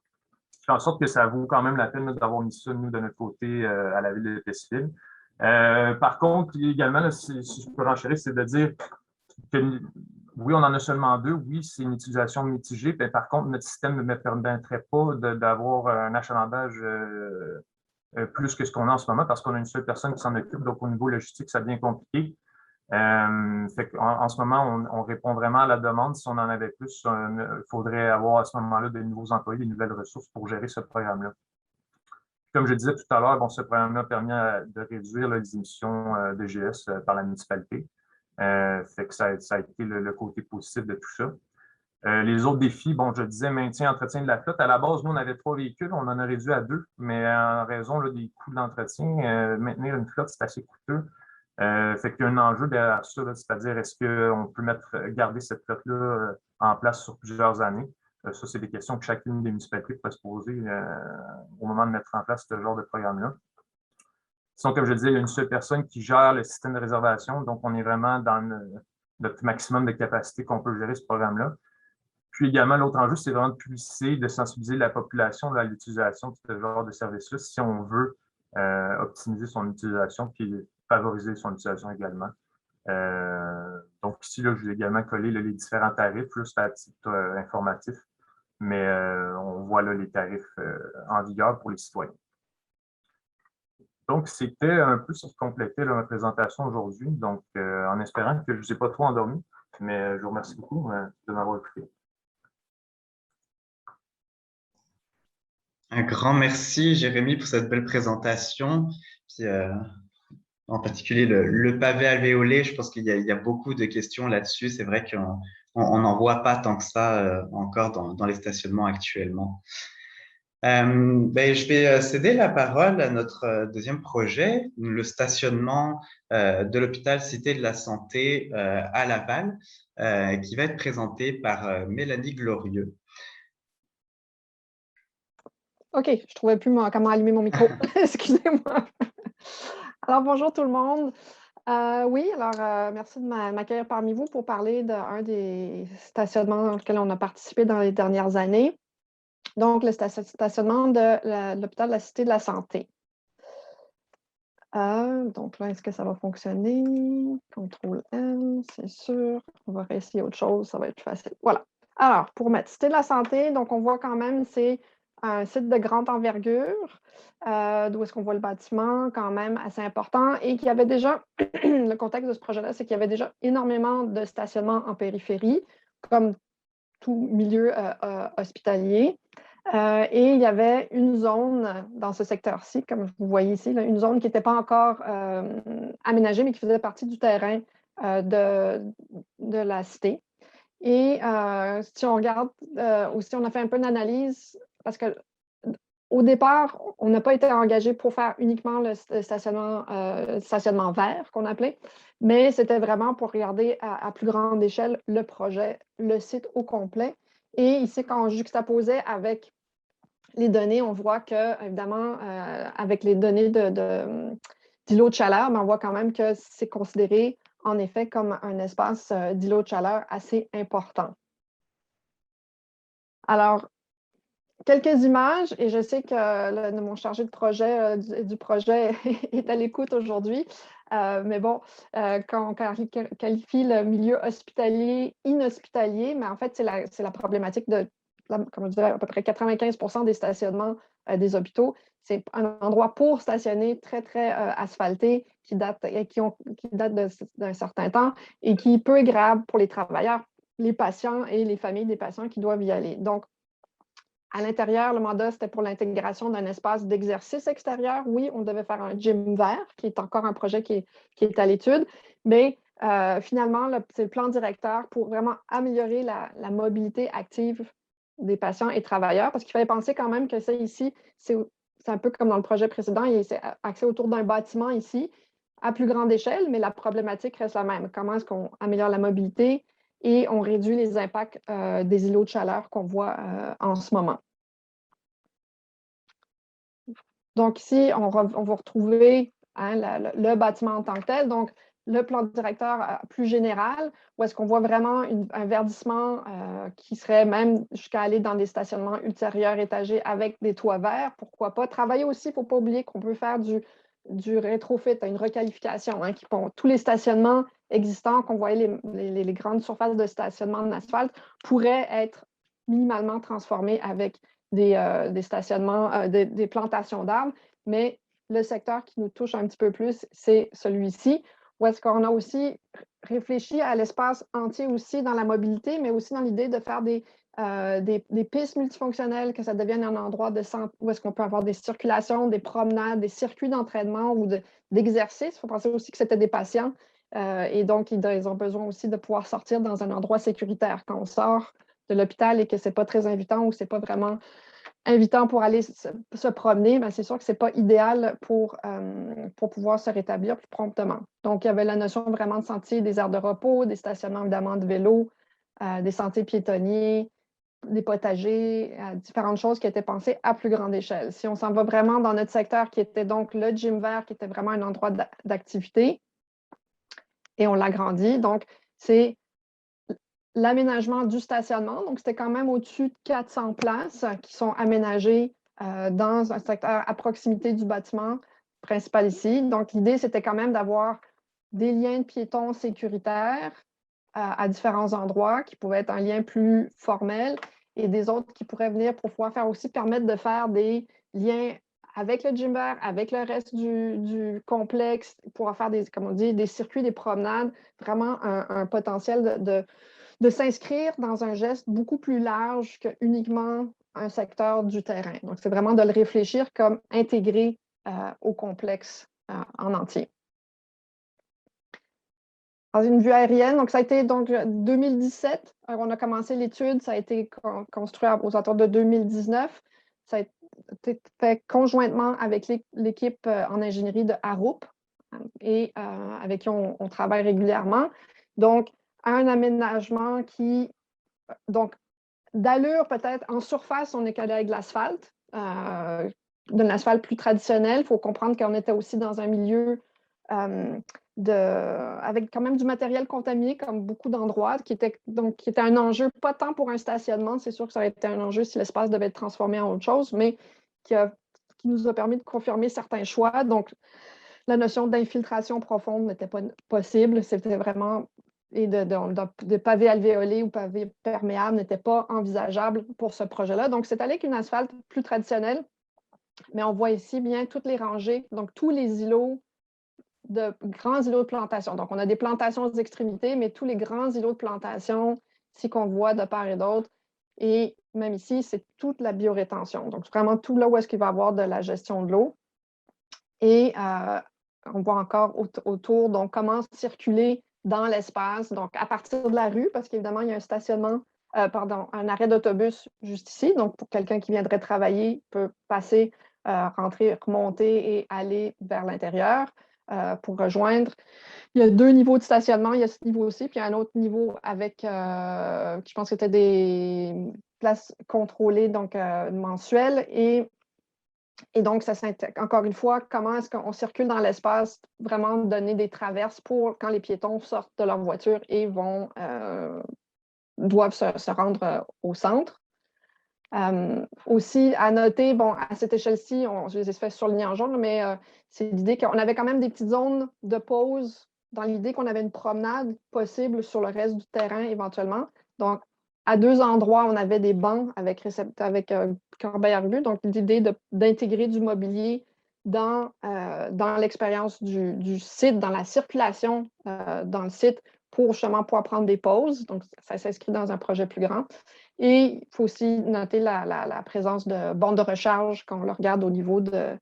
Ce qui fait en sorte que ça vaut quand même la peine d'avoir mis ça, nous, de notre côté, à la ville de Plessisville. Par contre, également, là, si je peux renchérir, c'est de dire que oui, on en a seulement 2. Oui, c'est une utilisation mitigée. Mais par contre, notre système ne me permettrait pas d'avoir un achalandage plus que ce qu'on a en ce moment parce qu'on a une seule personne qui s'en occupe. Donc, au niveau logistique, ça devient compliqué. En ce moment, on répond vraiment à la demande. Si on en avait plus, il faudrait avoir à ce moment-là de nouveaux employés, de nouvelles ressources pour gérer ce programme-là. Comme je disais tout à l'heure, bon, ce programme-là permet de réduire les émissions de GS par la municipalité. Fait que ça a été le côté positif de tout ça. Les autres défis, bon, je disais maintien, entretien de la flotte. À la base, nous, on avait 3 véhicules, on en a réduit à 2, mais en raison là, des coûts d'entretien, maintenir une flotte, c'est assez coûteux. Fait qu'il y a un enjeu derrière ça, c'est-à-dire est-ce qu'on peut garder cette flotte-là en place sur plusieurs années? Ça, c'est des questions que chacune des municipalités pourrait se poser au moment de mettre en place ce genre de programme-là. Sinon, comme je disais, il y a une seule personne qui gère le système de réservation, donc on est vraiment dans notre maximum de capacité qu'on peut gérer ce programme-là. Puis également, l'autre enjeu, c'est vraiment de publiciser, de sensibiliser la population à l'utilisation de ce genre de service-là si on veut optimiser son utilisation puis favoriser son utilisation également. Donc ici, là, je vais également coller les différents tarifs, juste à titre informatif, mais on voit là, les tarifs en vigueur pour les citoyens. Donc, c'était un peu sur compléter ma présentation aujourd'hui, donc en espérant que je ne vous ai pas trop endormi, mais je vous remercie beaucoup de m'avoir écouté. Un grand merci, Jérémy, pour cette belle présentation. Puis, en particulier, le pavé alvéolé, je pense qu'il y a beaucoup de questions là-dessus. C'est vrai qu'on n'en voit pas tant que ça encore dans les stationnements actuellement. Je vais céder la parole à notre deuxième projet, le stationnement de l'hôpital Cité de la Santé à Laval, qui va être présenté par Mélanie Glorieux. OK, je ne trouvais plus comment allumer mon micro. Excusez-moi. Alors, bonjour tout le monde. Oui, alors merci de m'accueillir parmi vous pour parler d'un des stationnements dans lesquels on a participé dans les dernières années. Donc, le stationnement de l'hôpital de la Cité de la Santé. Donc là, est-ce que ça va fonctionner? CTRL-N, c'est sûr. On va réessayer autre chose, ça va être plus facile. Voilà. Alors, pour mettre Cité de la Santé, donc on voit quand même, c'est un site de grande envergure, d'où est-ce qu'on voit le bâtiment quand même assez important et qu'il y avait déjà, le contexte de ce projet-là, c'est qu'il y avait déjà énormément de stationnements en périphérie, comme tout milieu hospitalier. Et il y avait une zone dans ce secteur-ci, comme vous voyez ici, là, une zone qui n'était pas encore aménagée, mais qui faisait partie du terrain de la cité. Et si on regarde aussi, on a fait un peu d'analyse parce qu'au départ, on n'a pas été engagé pour faire uniquement le stationnement vert qu'on appelait, mais c'était vraiment pour regarder à plus grande échelle le projet, le site au complet. Et ici, quand on juxtaposait avec les données, on voit que, évidemment, avec les données d'îlot de chaleur, on voit quand même que c'est considéré en effet comme un espace d'îlot de chaleur assez important. Alors, quelques images, et je sais que mon chargé de projet du projet est à l'écoute aujourd'hui, mais bon, quand on qualifie le milieu hospitalier, inhospitalier, mais en fait, c'est la problématique de, comme je dirais, à peu près 95% des stationnements des hôpitaux. C'est un endroit pour stationner très, très asphalté qui date d'un certain temps et qui est peu agréable pour les travailleurs, les patients et les familles des patients qui doivent y aller. Donc, à l'intérieur, le mandat, c'était pour l'intégration d'un espace d'exercice extérieur. Oui, on devait faire un gym vert, qui est encore un projet qui est à l'étude, mais finalement, c'est le plan directeur pour vraiment améliorer la mobilité active des patients et travailleurs, parce qu'il fallait penser quand même que ça ici, c'est un peu comme dans le projet précédent, c'est axé autour d'un bâtiment ici, à plus grande échelle, mais la problématique reste la même. Comment est-ce qu'on améliore la mobilité et on réduit les impacts des îlots de chaleur qu'on voit en ce moment. Donc ici, on va retrouver le bâtiment en tant que tel, donc le plan directeur plus général, où est-ce qu'on voit vraiment un verdissement qui serait même jusqu'à aller dans des stationnements ultérieurs étagés avec des toits verts, pourquoi pas. Travailler aussi, il ne faut pas oublier qu'on peut faire du rétrofit, une requalification, tous les stationnements existants qu'on voyait, les grandes surfaces de stationnement en asphalte, pourraient être minimalement transformés avec des stationnements, des plantations d'arbres, mais le secteur qui nous touche un petit peu plus, c'est celui-ci, où est-ce qu'on a aussi réfléchi à l'espace entier aussi dans la mobilité, mais aussi dans l'idée de faire des pistes multifonctionnelles, que ça devienne un endroit de centre où est-ce qu'on peut avoir des circulations, des promenades, des circuits d'entraînement ou d'exercice. Il faut penser aussi que c'était des patients et donc ils ont besoin aussi de pouvoir sortir dans un endroit sécuritaire. Quand on sort de l'hôpital et que ce n'est pas très invitant ou ce n'est pas vraiment invitant pour aller se promener, c'est sûr que ce n'est pas idéal pour pouvoir se rétablir plus promptement. Donc, il y avait la notion vraiment de sentiers, des aires de repos, des stationnements évidemment de vélos, des sentiers piétonniers, des potagers, différentes choses qui étaient pensées à plus grande échelle. Si on s'en va vraiment dans notre secteur qui était donc le gym vert, qui était vraiment un endroit d'activité, et on l'agrandit, donc c'est l'aménagement du stationnement. Donc, c'était quand même au-dessus de 400 places qui sont aménagées dans un secteur à proximité du bâtiment principal ici. Donc, l'idée, c'était quand même d'avoir des liens de piétons sécuritaires à différents endroits qui pouvaient être un lien plus formel et des autres qui pourraient venir pour pouvoir permettre de faire des liens avec le gym vert, avec le reste du complexe, pour faire comme on dit, des circuits, des promenades, vraiment un potentiel de s'inscrire dans un geste beaucoup plus large que uniquement un secteur du terrain. Donc, c'est vraiment de le réfléchir comme intégré au complexe en entier. Dans une vue aérienne, donc ça a été donc 2017, on a commencé l'étude, ça a été construit aux alentours de 2019. Ça a été fait conjointement avec l'équipe en ingénierie de Arup et avec qui on travaille régulièrement. Donc, un aménagement qui, donc, d'allure peut-être en surface, on est allé avec de l'asphalte, de l'asphalte plus traditionnel. Il faut comprendre qu'on était aussi dans un milieu avec quand même du matériel contaminé, comme beaucoup d'endroits, qui était un enjeu, pas tant pour un stationnement, c'est sûr que ça aurait été un enjeu si l'espace devait être transformé en autre chose, mais qui nous a permis de confirmer certains choix. Donc, la notion d'infiltration profonde n'était pas possible, c'était vraiment, et de pavés alvéolés ou pavés perméables n'était pas envisageable pour ce projet-là. Donc, c'est allé avec une asphalte plus traditionnelle, mais on voit ici bien toutes les rangées, donc tous les îlots grands îlots de plantation. Donc, on a des plantations aux extrémités, mais tous les grands îlots de plantation, ici qu'on voit de part et d'autre, et même ici, c'est toute la biorétention. Donc, vraiment tout là où est-ce qu'il va y avoir de la gestion de l'eau. Et on voit encore autour, donc, comment circuler dans l'espace, donc à partir de la rue, parce qu'évidemment, il y a un stationnement, un arrêt d'autobus juste ici. Donc, pour quelqu'un qui viendrait travailler, peut passer, rentrer, remonter et aller vers l'intérieur pour rejoindre. Il y a 2 niveaux de stationnement. Il y a ce niveau aussi, puis il y a un autre niveau avec, je pense que c'était des places contrôlées, donc mensuelles. Et donc, encore une fois, comment est-ce qu'on circule dans l'espace, vraiment donner des traverses pour quand les piétons sortent de leur voiture et doivent se rendre au centre. Aussi, à noter, bon, à cette échelle-ci, je les ai fait surligner en jaune, mais c'est l'idée qu'on avait quand même des petites zones de pause dans l'idée qu'on avait une promenade possible sur le reste du terrain éventuellement. Donc, à 2 endroits, on avait des bancs avec corbeille à revue. Donc, l'idée d'intégrer du mobilier dans l'expérience du site, dans la circulation dans le site pour justement pouvoir prendre des pauses. Donc, ça s'inscrit dans un projet plus grand. Et il faut aussi noter la présence de bornes de recharge quand on le regarde au niveau des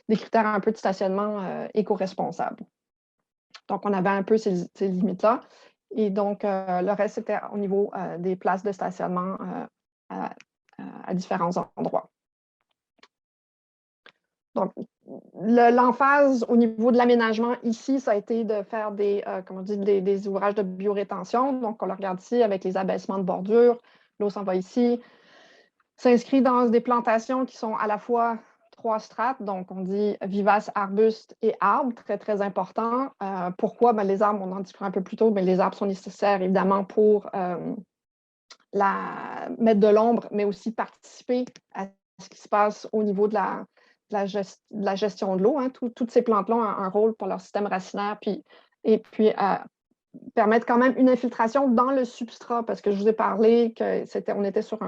critères un peu de stationnement éco-responsable. Donc, on avait un peu ces limites-là. Et donc, le reste, c'était au niveau des places de stationnement à différents endroits. Donc, l'emphase au niveau de l'aménagement ici, ça a été de faire des ouvrages de biorétention. Donc, on le regarde ici avec les abaissements de bordure. L'eau s'en va ici. S'inscrit dans des plantations qui sont à la fois 3 strates, donc on dit vivaces, arbustes et arbres, très, très important. Pourquoi? Ben, les arbres, on en discutera un peu plus tôt, mais les arbres sont nécessaires évidemment pour mettre de l'ombre, mais aussi participer à ce qui se passe au niveau de la gestion de l'eau. Hein. Toutes ces plantes-là ont un rôle pour leur système racinaire, et puis permettre quand même une infiltration dans le substrat, parce que je vous ai parlé qu'on était sur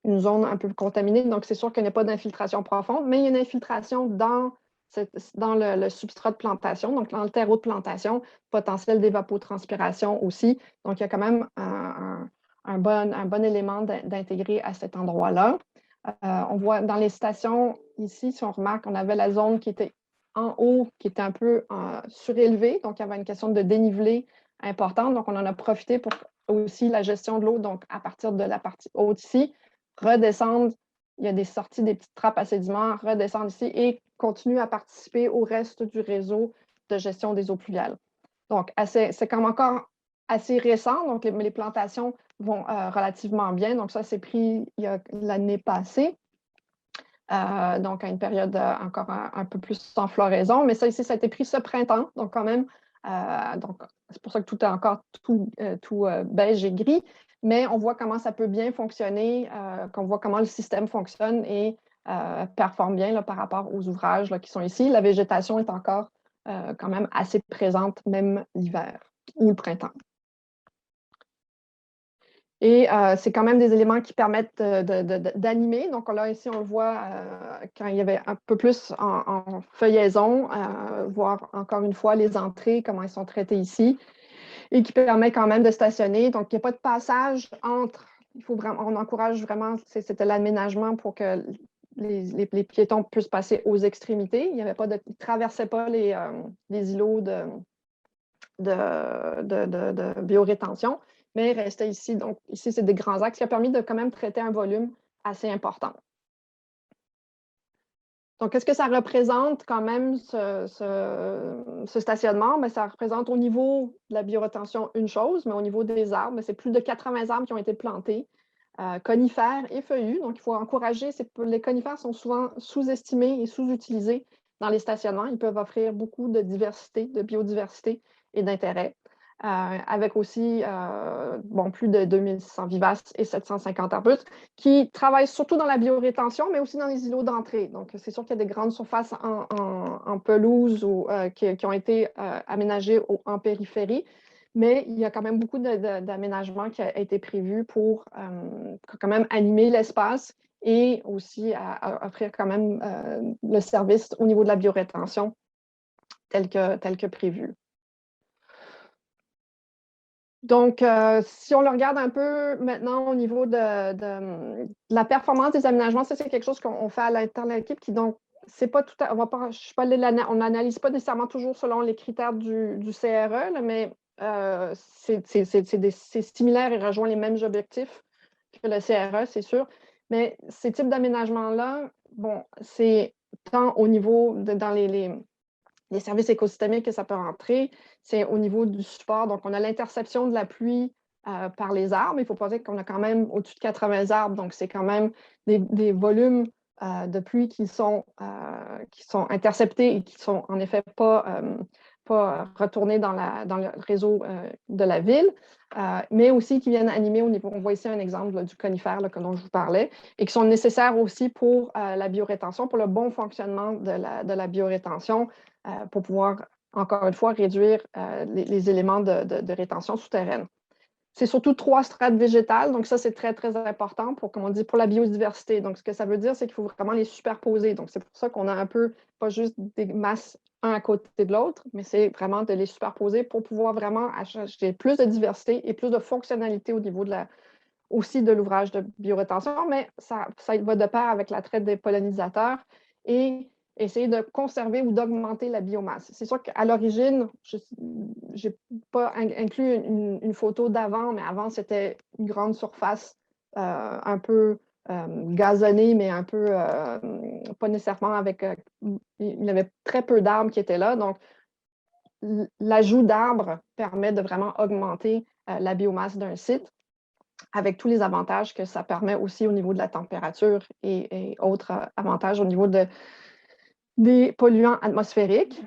une zone un peu contaminée, donc c'est sûr qu'il n'y a pas d'infiltration profonde, mais il y a une infiltration dans le substrat de plantation, donc dans le terreau de plantation, potentiel d'évapotranspiration aussi. Donc, il y a quand même un bon élément d'intégrer à cet endroit-là. On voit dans les stations ici, si on remarque, on avait la zone qui était en haut, qui était un peu surélevée, donc il y avait une question de dénivelé importante. Donc, on en a profité pour aussi la gestion de l'eau, donc à partir de la partie haute ici, redescendre, il y a des sorties, des petites trappes à sédiments, redescendre ici et continuer à participer au reste du réseau de gestion des eaux pluviales. Donc, c'est comme encore assez récent, donc les plantations vont relativement bien. Donc, ça, c'est pris l'année passée. Donc, à une période encore un peu plus en floraison. Mais ça, ici, ça a été pris ce printemps. Donc, quand même, donc, c'est pour ça que tout est encore tout beige et gris. Mais on voit comment ça peut bien fonctionner, qu'on voit comment le système fonctionne et performe bien là, par rapport aux ouvrages là, qui sont ici. La végétation est encore quand même assez présente, même l'hiver ou le printemps. Et c'est quand même des éléments qui permettent d'animer. Donc là, ici, on le voit quand il y avait un peu plus en feuillaison, voir encore une fois les entrées, comment elles sont traitées ici, et qui permet quand même de stationner. Donc, il n'y a pas de passage entre. On encourage vraiment, c'était l'aménagement pour que les piétons puissent passer aux extrémités. Ils ne traversaient pas les îlots de biorétention, mais restait ici. Donc, ici, c'est des grands axes qui a permis de quand même traiter un volume assez important. Donc, qu'est-ce que ça représente quand même, ce stationnement? Bien, ça représente au niveau de la biorétention une chose, mais au niveau des arbres, c'est plus de 80 arbres qui ont été plantés, conifères et feuillus. Donc, il faut encourager. Les conifères sont souvent sous-estimés et sous-utilisés dans les stationnements. Ils peuvent offrir beaucoup de diversité, de biodiversité et d'intérêt. Avec aussi plus de 2600 vivaces et 750 arbustes qui travaillent surtout dans la biorétention, mais aussi dans les îlots d'entrée. Donc, c'est sûr qu'il y a des grandes surfaces en pelouse qui ont été aménagées en périphérie, mais il y a quand même beaucoup d'aménagements qui a été prévu pour quand même animer l'espace et aussi à offrir quand même le service au niveau de la biorétention tel que prévu. Donc, si on le regarde un peu maintenant au niveau de la performance des aménagements, ça, c'est quelque chose qu'on fait à l'intérieur de l'équipe qui, donc, c'est pas tout à, on n'analyse pas nécessairement toujours selon les critères du CRE, là, mais c'est similaire et rejoint les mêmes objectifs que le CRE, c'est sûr. Mais ces types d'aménagements-là, bon, c'est tant au niveau dans les services écosystémiques que ça peut rentrer, c'est au niveau du support. Donc, on a l'interception de la pluie par les arbres. Il ne faut pas dire qu'on a quand même au-dessus de 80 arbres. Donc, c'est quand même des volumes de pluie qui sont interceptés et qui ne sont en effet pas retournés dans le réseau de la ville, mais aussi qui viennent animer au niveau. On voit ici un exemple là, du conifère là, dont je vous parlais, et qui sont nécessaires aussi pour la biorétention, pour le bon fonctionnement de la biorétention, pour pouvoir, encore une fois, réduire les éléments de rétention souterraine. C'est surtout 3 strates végétales, donc ça, c'est très, très important pour, comme on dit, pour la biodiversité. Donc, ce que ça veut dire, c'est qu'il faut vraiment les superposer. Donc, c'est pour ça qu'on a un peu, pas juste des masses un à côté de l'autre, mais c'est vraiment de les superposer pour pouvoir vraiment acheter plus de diversité et plus de fonctionnalité au niveau aussi de l'ouvrage de biorétention, mais ça va de pair avec la traite des pollinisateurs et essayer de conserver ou d'augmenter la biomasse. C'est sûr qu'à l'origine, je n'ai pas inclus une photo d'avant, mais avant, c'était une grande surface un peu gazonné, mais un peu, pas nécessairement avec... il y avait très peu d'arbres qui étaient là. Donc, l'ajout d'arbres permet de vraiment augmenter la biomasse d'un site, avec tous les avantages que ça permet aussi au niveau de la température et autres avantages au niveau des polluants atmosphériques.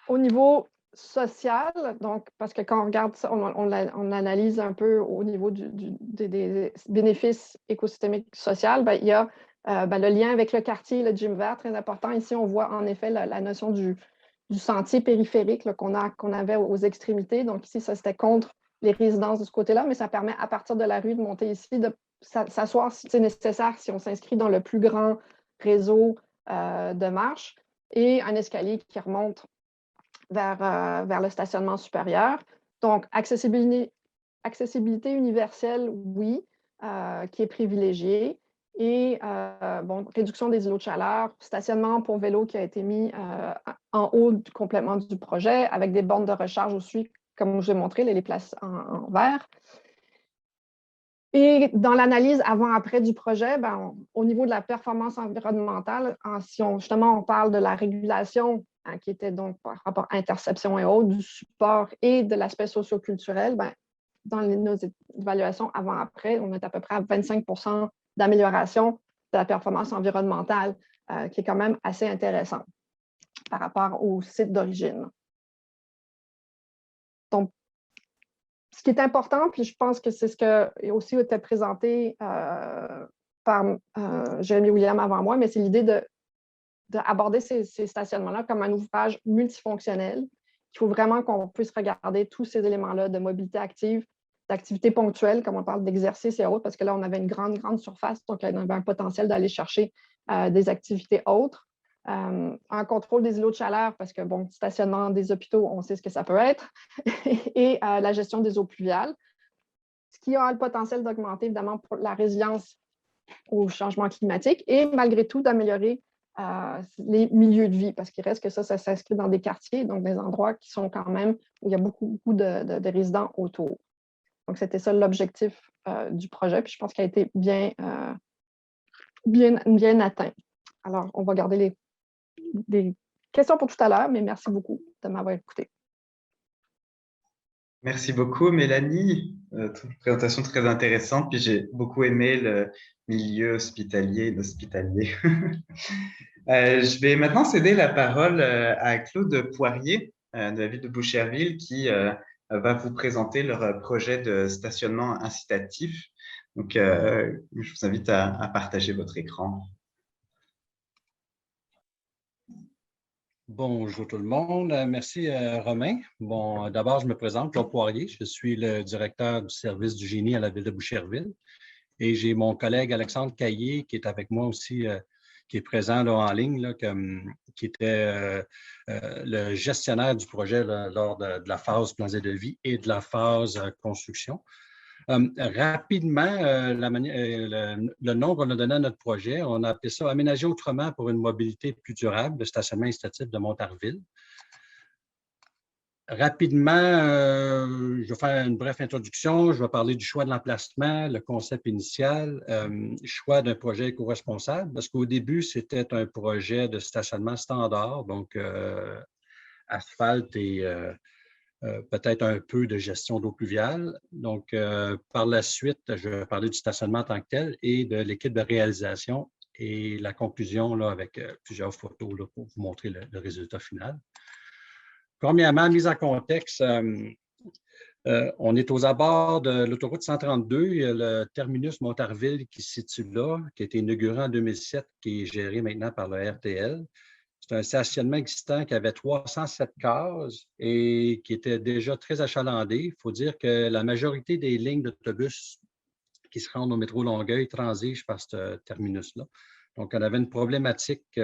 Au niveau social, donc, parce que quand on regarde ça, on analyse un peu au niveau des bénéfices écosystémiques sociaux, ben, il y a le lien avec le quartier, le gym vert, très important. Ici, on voit en effet la notion du sentier périphérique qu'on avait aux extrémités. Donc ici, ça, c'était contre les résidences de ce côté-là, mais ça permet à partir de la rue de monter ici, de s'asseoir si c'est nécessaire, si on s'inscrit dans le plus grand réseau de marche, et un escalier qui remonte vers le stationnement supérieur. Donc, accessibilité universelle, oui, qui est privilégiée. Et réduction des îlots de chaleur, stationnement pour vélo qui a été mis en haut complètement du projet, avec des bornes de recharge aussi, comme je l'ai montré, les places en vert. Et dans l'analyse avant-après du projet, au niveau de la performance environnementale, si on parle de la régulation, qui était donc par rapport à interception et autres, du support et de l'aspect socio-culturel, dans nos évaluations avant-après, on est à peu près à 25 % d'amélioration de la performance environnementale, qui est quand même assez intéressant par rapport au site d'origine. Donc, ce qui est important, puis je pense que c'est ce qui aussi été présenté par Jérémy William avant moi, mais c'est l'idée d'aborder ces stationnements-là comme un ouvrage multifonctionnel. Il faut vraiment qu'on puisse regarder tous ces éléments-là de mobilité active, d'activité ponctuelle, comme on parle d'exercice et autres, parce que là, on avait une grande surface, donc il y avait un potentiel d'aller chercher des activités autres. Un contrôle des îlots de chaleur, parce que, bon, stationnement des hôpitaux, on sait ce que ça peut être, et la gestion des eaux pluviales, ce qui a le potentiel d'augmenter, évidemment, pour la résilience au changement climatique et, malgré tout, d'améliorer les milieux de vie, parce qu'il reste que ça s'inscrit dans des quartiers, donc des endroits qui sont quand même où il y a beaucoup de résidents autour. Donc, c'était ça l'objectif du projet, puis je pense qu'il a été bien atteint. Alors, on va garder des questions pour tout à l'heure, mais merci beaucoup de m'avoir écouté. Merci beaucoup, Mélanie. Présentation très intéressante. Puis j'ai beaucoup aimé le milieu hospitalier et l'hospitalier. Je vais maintenant céder la parole à Claude Poirier de la ville de Boucherville qui va vous présenter leur projet de stationnement incitatif. Donc, je vous invite à partager votre écran. Bonjour tout le monde. Merci Romain. Bon, d'abord, je me présente, Claude Poirier. Je suis le directeur du service du génie à la ville de Boucherville. Et j'ai mon collègue Alexandre Caillé qui est avec moi aussi, qui est présent là, en ligne, là, qui était le gestionnaire du projet là, lors de la phase plan de vie et de la phase construction. Rapidement, le nom qu'on a donné à notre projet, on a appelé ça « Aménager autrement pour une mobilité plus durable », le stationnement incitatif de Montarville. Rapidement, je vais faire une brève introduction. Je vais parler du choix de l'emplacement, le concept initial, choix d'un projet éco-responsable, parce qu'au début, c'était un projet de stationnement standard, donc asphalte et peut-être un peu de gestion d'eau pluviale. Donc, par la suite, je vais parler du stationnement en tant que tel et de l'équipe de réalisation et la conclusion là, avec plusieurs photos là, pour vous montrer le résultat final. Premièrement, mise en contexte, on est aux abords de l'autoroute 132. Il y a le terminus Montarville qui se situe là, qui a été inauguré en 2007, qui est géré maintenant par le RTL. C'est un stationnement existant qui avait 307 cases et qui était déjà très achalandé. Il faut dire que la majorité des lignes d'autobus qui se rendent au métro Longueuil transigent par ce terminus-là. Donc, on avait une problématique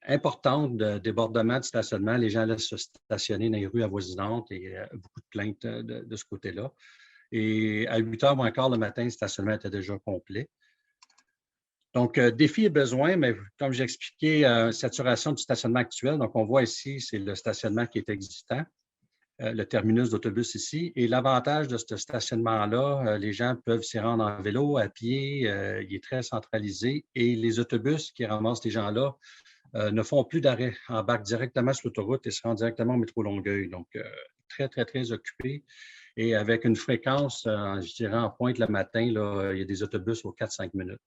importante de débordement de stationnement. Les gens laissent se stationner dans les rues avoisinantes et beaucoup de plaintes de ce côté-là. Et à 8h moins quart le matin, le stationnement était déjà complet. Donc, défi et besoin, mais comme j'ai expliqué, saturation du stationnement actuel. Donc, on voit ici, c'est le stationnement qui est existant. le terminus d'autobus ici. Et l'avantage de ce stationnement-là, les gens peuvent s'y rendre en vélo, à pied, il est très centralisé. Et les autobus qui ramassent les gens là ne font plus d'arrêt, embarquent directement sur l'autoroute et se rendent directement au métro Longueuil. Donc, très, très, très occupé. Et avec une fréquence, je dirais, en pointe le matin, là, il y a des autobus aux 4-5 minutes.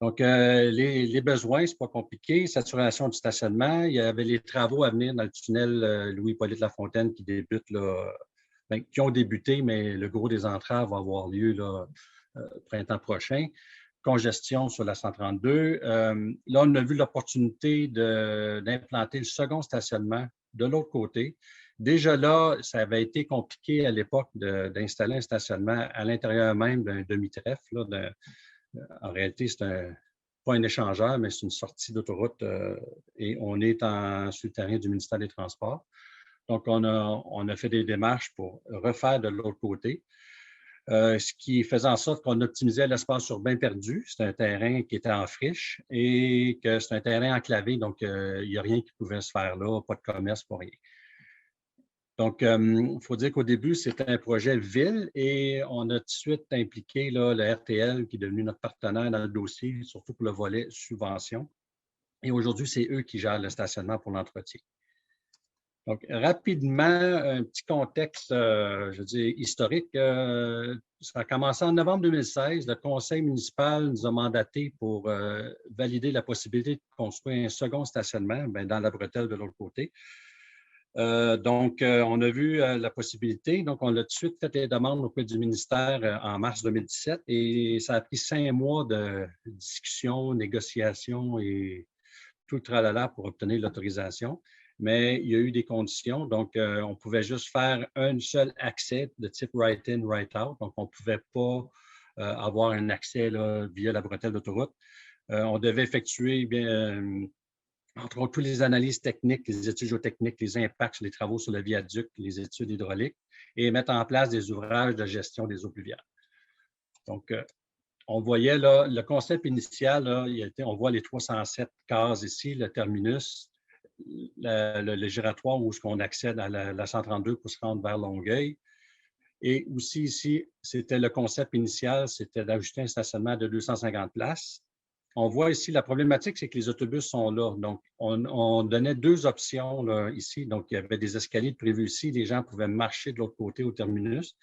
Donc, les besoins, ce n'est pas compliqué. Saturation du stationnement. Il y avait les travaux à venir dans le tunnel Louis-Hippolyte Lafontaine qui débutent, là, qui ont débuté, mais le gros des entraves va avoir lieu là, printemps prochain. Congestion sur la 132. Là, on a vu l'opportunité d'implanter le second stationnement de l'autre côté. Déjà là, ça avait été compliqué à l'époque d'installer un stationnement à l'intérieur même d'un demi-trèfle. En réalité, c'est pas un échangeur, mais c'est une sortie d'autoroute et on est sur le terrain du ministère des Transports. Donc, on a fait des démarches pour refaire de l'autre côté. Ce qui faisait en sorte qu'on optimisait l'espace urbain perdu. C'est un terrain qui était en friche et que c'est un terrain enclavé, donc il n'y a rien qui pouvait se faire là, pas de commerce, pas rien. Donc, il faut dire qu'au début, c'était un projet ville et on a tout de suite impliqué là, le RTL qui est devenu notre partenaire dans le dossier, surtout pour le volet subvention. Et aujourd'hui, c'est eux qui gèrent le stationnement pour l'entretien. Donc, rapidement, un petit contexte, je veux dire, historique. Ça a commencé en novembre 2016. Le conseil municipal nous a mandaté pour valider la possibilité de construire un second stationnement dans la bretelle de l'autre côté. Donc, on a vu la possibilité. Donc, on a tout de suite fait les demandes auprès du ministère en mars 2017 et ça a pris 5 mois de discussion, négociation et tout le tralala pour obtenir l'autorisation. Mais il y a eu des conditions. Donc, on pouvait juste faire un seul accès de type right-in, right-out. Donc, on ne pouvait pas avoir un accès là, via la bretelle d'autoroute. On devait effectuer entre autres, toutes les analyses techniques, les études géotechniques, les impacts sur les travaux sur le viaduc, les études hydrauliques et mettre en place des ouvrages de gestion des eaux pluviales. Donc, on voyait là, le concept initial, là, on voit les 307 cases ici, le terminus, le giratoire où on accède à la 132 pour se rendre vers Longueuil. Et aussi ici, c'était le concept initial, c'était d'ajouter un stationnement de 250 places. On voit ici, la problématique, c'est que les autobus sont là. Donc, on donnait 2 options là, ici. Donc, il y avait des escaliers prévus ici. Les gens pouvaient marcher de l'autre côté au terminus.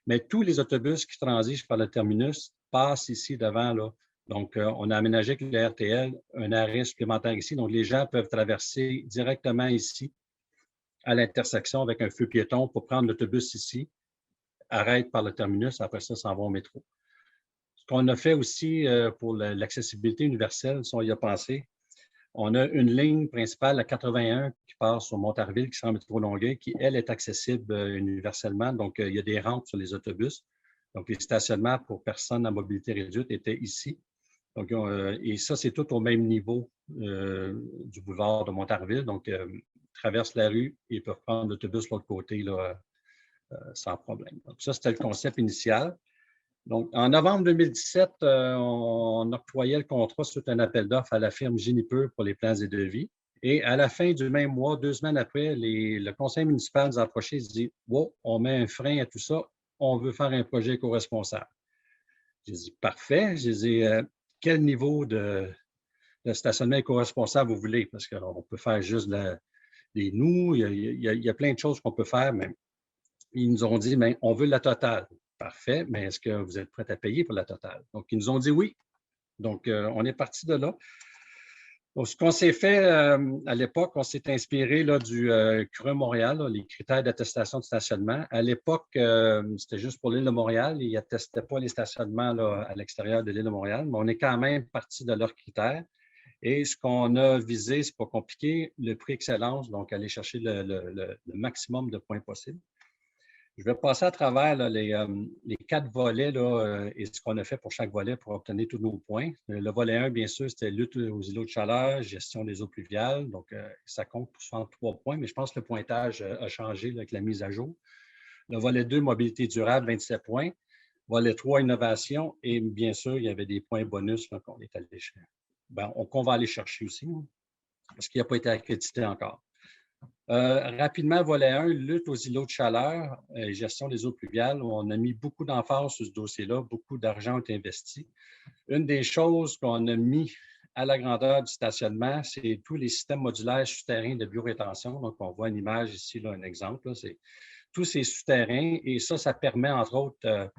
Mais tous les autobus qui transigent par le terminus passent ici devant. Là. Donc, on a aménagé avec le RTL un arrêt supplémentaire ici. Donc, les gens peuvent traverser directement ici, à l'intersection avec un feu piéton pour prendre l'autobus ici, arrête par le terminus, après ça, s'en va au métro. Ce qu'on a fait aussi pour l'accessibilité universelle, si on y a pensé, on a une ligne principale, la 81, qui passe sur Montarville, qui sera en métro Longueuil, qui, elle, est accessible universellement. Donc, il y a des rampes sur les autobus. Donc, les stationnements pour personnes à mobilité réduite étaient ici. Donc, et ça, c'est tout au même niveau du boulevard de Montarville. Donc, ils traversent la rue et ils peuvent prendre l'autobus de l'autre côté là, sans problème. Donc, ça, c'était le concept initial. Donc, en novembre 2017, on octroyait le contrat suite à un appel d'offres à la firme Juniper pour les plans et devis. Et à la fin du même mois, 2 semaines après, le conseil municipal nous a approché et dit « Wow, on met un frein à tout ça, on veut faire un projet éco-responsable. » J'ai dit « Parfait. » J'ai dit « Quel niveau de stationnement éco-responsable vous voulez? » Parce qu'on peut faire juste des nous, il y a plein de choses qu'on peut faire, mais ils nous ont dit « On veut la totale. » Parfait, mais est-ce que vous êtes prêts à payer pour la totale? Donc, ils nous ont dit oui. Donc, on est parti de là. Donc, ce qu'on s'est fait à l'époque, on s'est inspiré là, du CRE Montréal, là, les critères d'attestation de stationnement. À l'époque, c'était juste pour l'île de Montréal. Ils n'attestaient pas les stationnements là, à l'extérieur de l'île de Montréal, mais on est quand même parti de leurs critères. Et ce qu'on a visé, c'est pas compliqué, le prix excellence, donc aller chercher le maximum de points possibles. Je vais passer à travers là, les 4 volets là, et ce qu'on a fait pour chaque volet pour obtenir tous nos points. Le volet 1, bien sûr, c'était lutte aux îlots de chaleur, gestion des eaux pluviales. Donc, ça compte pour 63 points, mais je pense que le pointage a changé là, avec la mise à jour. Le volet 2, mobilité durable, 27 points. Volet 3, innovation. Et bien sûr, il y avait des points bonus là, qu'on va aller chercher aussi, hein, parce qu'il n'a pas été accrédité encore. Rapidement, volet 1, lutte aux îlots de chaleur et gestion des eaux pluviales. On a mis beaucoup d'emphase sur ce dossier-là, beaucoup d'argent est investi. Une des choses qu'on a mis à la grandeur du stationnement, c'est tous les systèmes modulaires souterrains de biorétention. Donc, on voit une image ici, là, un exemple. C'est tous ces souterrains et ça permet, entre autres,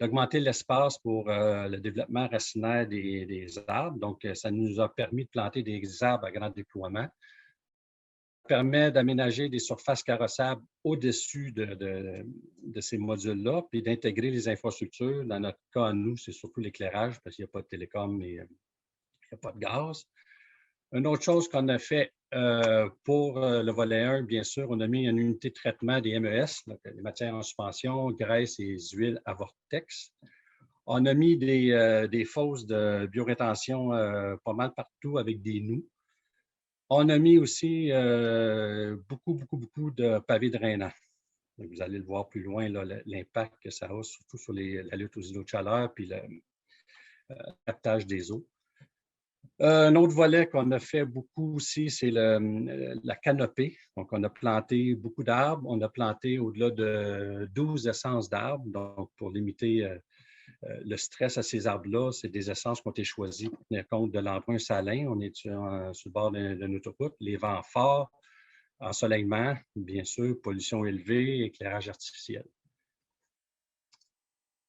d'augmenter l'espace pour le développement racinaire des arbres. Donc, ça nous a permis de planter des arbres à grand déploiement. Ça permet d'aménager des surfaces carrossables au-dessus de ces modules-là, puis d'intégrer les infrastructures. Dans notre cas, nous, c'est surtout l'éclairage, parce qu'il n'y a pas de télécom et il n'y a pas de gaz. Une autre chose qu'on a fait pour le volet 1, bien sûr, on a mis une unité de traitement des MES, donc les matières en suspension, graisse et huiles à vortex. On a mis des fosses de biorétention pas mal partout avec des nous. On a mis aussi beaucoup de pavés drainants. Vous allez le voir plus loin, l'impact que ça a, surtout sur la lutte aux îlots de chaleur puis le captage des eaux. Un autre volet qu'on a fait beaucoup aussi, c'est la canopée. Donc, on a planté beaucoup d'arbres. On a planté au-delà de 12 essences d'arbres. Donc, pour limiter le stress à ces arbres-là, c'est des essences qui ont été choisies pour tenir compte de l'empreinte salin. On est sur le bord d'une autoroute, les vents forts, ensoleillement, bien sûr, pollution élevée, éclairage artificiel.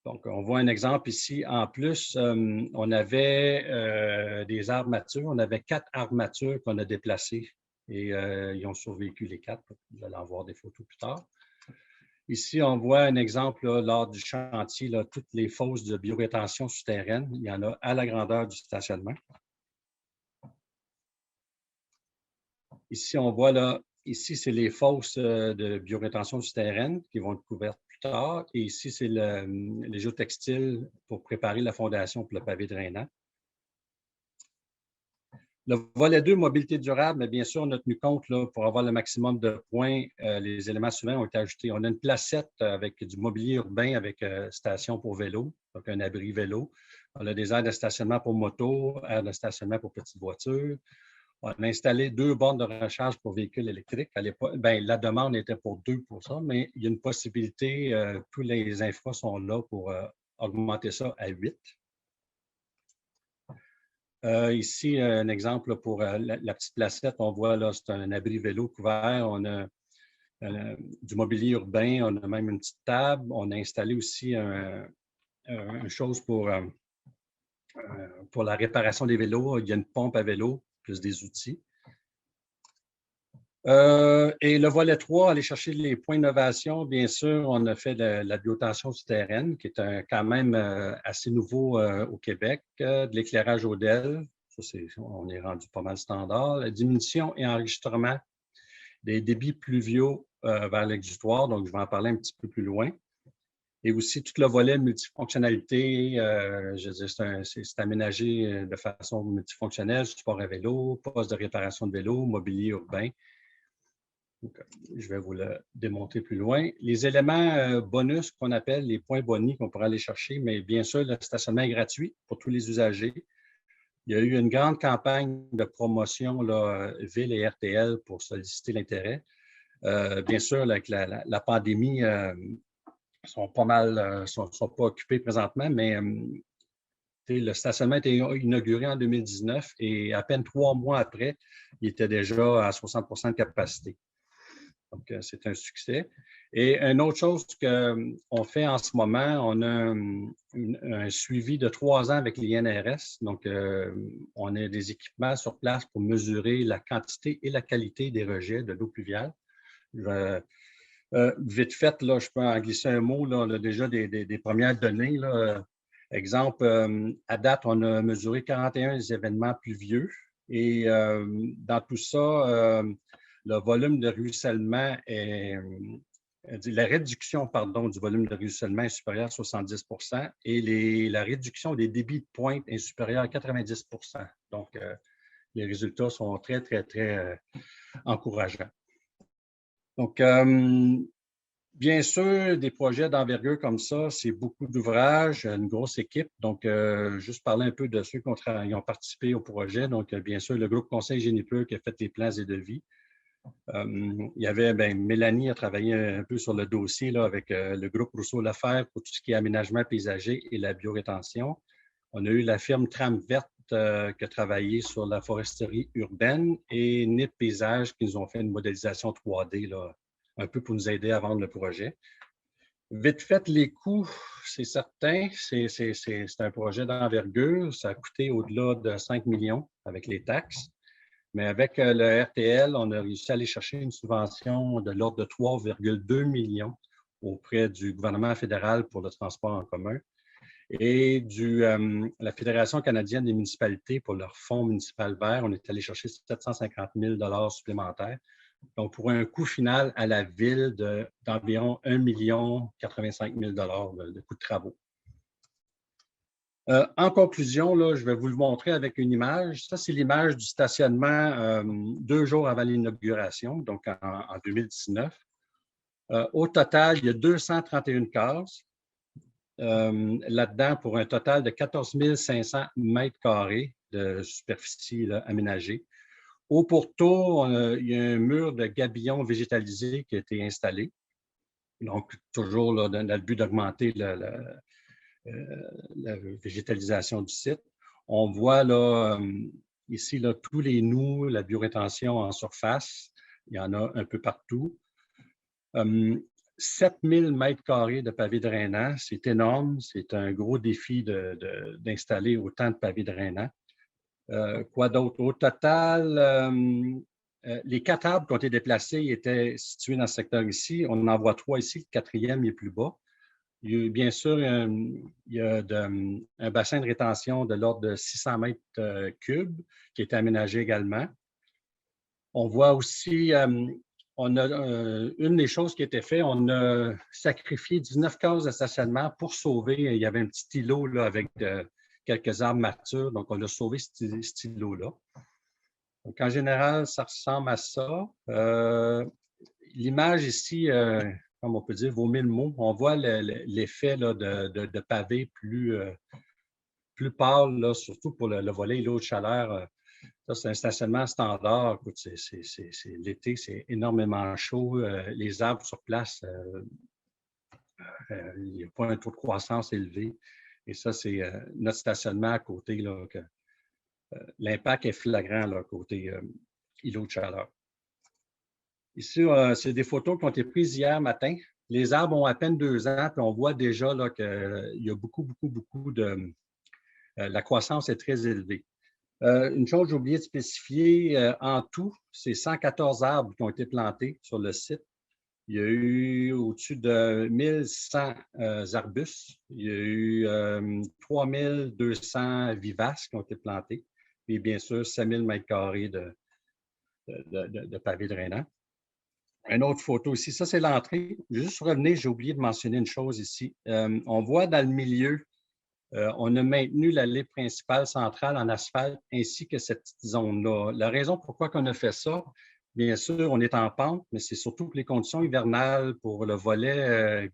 Donc, on voit un exemple ici. En plus, on avait des arbres matures. On avait 4 arbres matures qu'on a déplacés et ils ont survécu les 4. Vous allez en voir des photos plus tard. Ici, on voit un exemple là, lors du chantier, là, toutes les fosses de biorétention souterraine. Il y en a à la grandeur du stationnement. Ici, on voit là, ici, c'est les fosses de biorétention souterraine qui vont être couvertes plus tard. Et ici, c'est les géotextiles pour préparer la fondation pour le pavé drainant. Le volet 2, mobilité durable, mais bien sûr, on a tenu compte là, pour avoir le maximum de points. Les éléments suivants ont été ajoutés. On a une placette avec du mobilier urbain avec station pour vélo, donc un abri vélo. On a des aires de stationnement pour moto, aires de stationnement pour petites voitures. On a installé 2 bornes de recharge pour véhicules électriques. À l'époque, la demande était pour 2 pour ça, mais il y a une possibilité, tous les infras sont là pour augmenter ça à 8. Ici, un exemple pour la petite placette. On voit là, c'est un abri vélo couvert. On a du mobilier urbain. On a même une petite table. On a installé aussi une chose pour la réparation des vélos. Il y a une pompe à vélo, plus des outils. Et le volet 3, aller chercher les points d'innovation. Bien sûr, on a fait de la biotension souterraine, qui est quand même assez nouveau au Québec, de l'éclairage ODEL, ça, on est rendu pas mal standard, la diminution et enregistrement des débits pluviaux vers l'exutoire, donc je vais en parler un petit peu plus loin. Et aussi tout le volet multifonctionnalité, je veux dire, c'est aménagé de façon multifonctionnelle, support à vélo, poste de réparation de vélo, mobilier urbain. Donc, je vais vous le démontrer plus loin. Les éléments bonus qu'on appelle les points boni qu'on pourra aller chercher, mais bien sûr, le stationnement est gratuit pour tous les usagers. Il y a eu une grande campagne de promotion, là, Ville et RTL, pour solliciter l'intérêt. Bien sûr, avec la pandémie, sont pas mal, sont pas occupés présentement, mais le stationnement a été inauguré en 2019 et à peine 3 mois après, il était déjà à 60 % de capacité. Donc, c'est un succès. Et une autre chose qu'on fait en ce moment, on a un suivi de 3 ans avec l'INRS. Donc, on a des équipements sur place pour mesurer la quantité et la qualité des rejets de l'eau pluviale. Vite fait, là, je peux en glisser un mot, là, on a déjà des premières données. Là. Exemple, à date, on a mesuré 41 événements pluvieux. Et dans tout ça, le volume de ruissellement la réduction du volume de ruissellement est supérieure à 70 % et la réduction des débits de pointe est supérieure à 90 %. Donc, les résultats sont très, très, très encourageants. Donc, bien sûr, des projets d'envergure comme ça, c'est beaucoup d'ouvrages, une grosse équipe. Donc, juste parler un peu de ceux qui ont participé au projet. Donc, bien sûr, le groupe Conseil Génie Pur qui a fait les plans et devis. Il y avait, Mélanie a travaillé un peu sur le dossier là, avec le groupe Rousseau-Lefebvre pour tout ce qui est aménagement paysager et la biorétention. On a eu la firme Trame Verte qui a travaillé sur la foresterie urbaine et NIP Paysage qui nous ont fait une modélisation 3D là, un peu pour nous aider à vendre le projet. Vite fait, les coûts, c'est certain, c'est un projet d'envergure. Ça a coûté au-delà de 5 millions avec les taxes. Mais avec le RTL, on a réussi à aller chercher une subvention de l'ordre de 3,2 millions auprès du gouvernement fédéral pour le transport en commun et la Fédération canadienne des municipalités pour leur fonds municipal vert. On est allé chercher 750 000 supplémentaires. Donc, pour un coût final à la ville d'environ 1 085 000 de coût de travaux. En conclusion, là, je vais vous le montrer avec une image. Ça, c'est l'image du stationnement 2 jours avant l'inauguration, donc en 2019. Au total, il y a 231 cases là-dedans pour un total de 14 500 mètres carrés de superficie là, aménagée. Au pourtour, il y a un mur de gabillons végétalisés qui a été installé. Donc, toujours là, dans le but d'augmenter la végétalisation du site. On voit là, ici là, tous les nous, la biorétention en surface. Il y en a un peu partout. 7000 mètres carrés de pavés drainants, c'est énorme. C'est un gros défi d'installer autant de pavés drainants. Quoi d'autre? Au total, les 4 arbres qui ont été déplacés étaient situés dans ce secteur ici. On en voit 3 ici. Le 4e est plus bas. Bien sûr, il y a un bassin de rétention de l'ordre de 600 mètres cubes qui est aménagé également. On voit aussi, on a une des choses qui a été faite, on a sacrifié 19 cases de stationnement pour sauver. Il y avait un petit îlot là, avec quelques arbres matures, donc on a sauvé cet îlot-là. Donc, en général, ça ressemble à ça. L'image ici, comme on peut dire, vaut 1000 mots. On voit l'effet de pavé plus pâle, là, surtout pour le volet îlot de chaleur. Ça, c'est un stationnement standard. Écoute, l'été, c'est énormément chaud. Les arbres sur place, il n'y a pas un taux de croissance élevé. Et ça, c'est notre stationnement à côté. L'impact est flagrant là, côté îlot de chaleur. Ici, c'est des photos qui ont été prises hier matin. Les arbres ont à peine 2 ans, puis on voit déjà qu'il y a beaucoup de... la croissance est très élevée. Une chose que j'ai oublié de spécifier, en tout, c'est 114 arbres qui ont été plantés sur le site. Il y a eu au-dessus de 1100 arbustes. Il y a eu 3200 vivaces qui ont été plantés. Et bien sûr, 5000 mètres carrés de pavés drainants. Une autre photo ici, ça c'est l'entrée. Juste revenir, j'ai oublié de mentionner une chose ici. On voit dans le milieu, on a maintenu l'allée principale centrale en asphalte ainsi que cette petite zone-là. La raison pourquoi on a fait ça, bien sûr, on est en pente, mais c'est surtout pour les conditions hivernales, pour le volet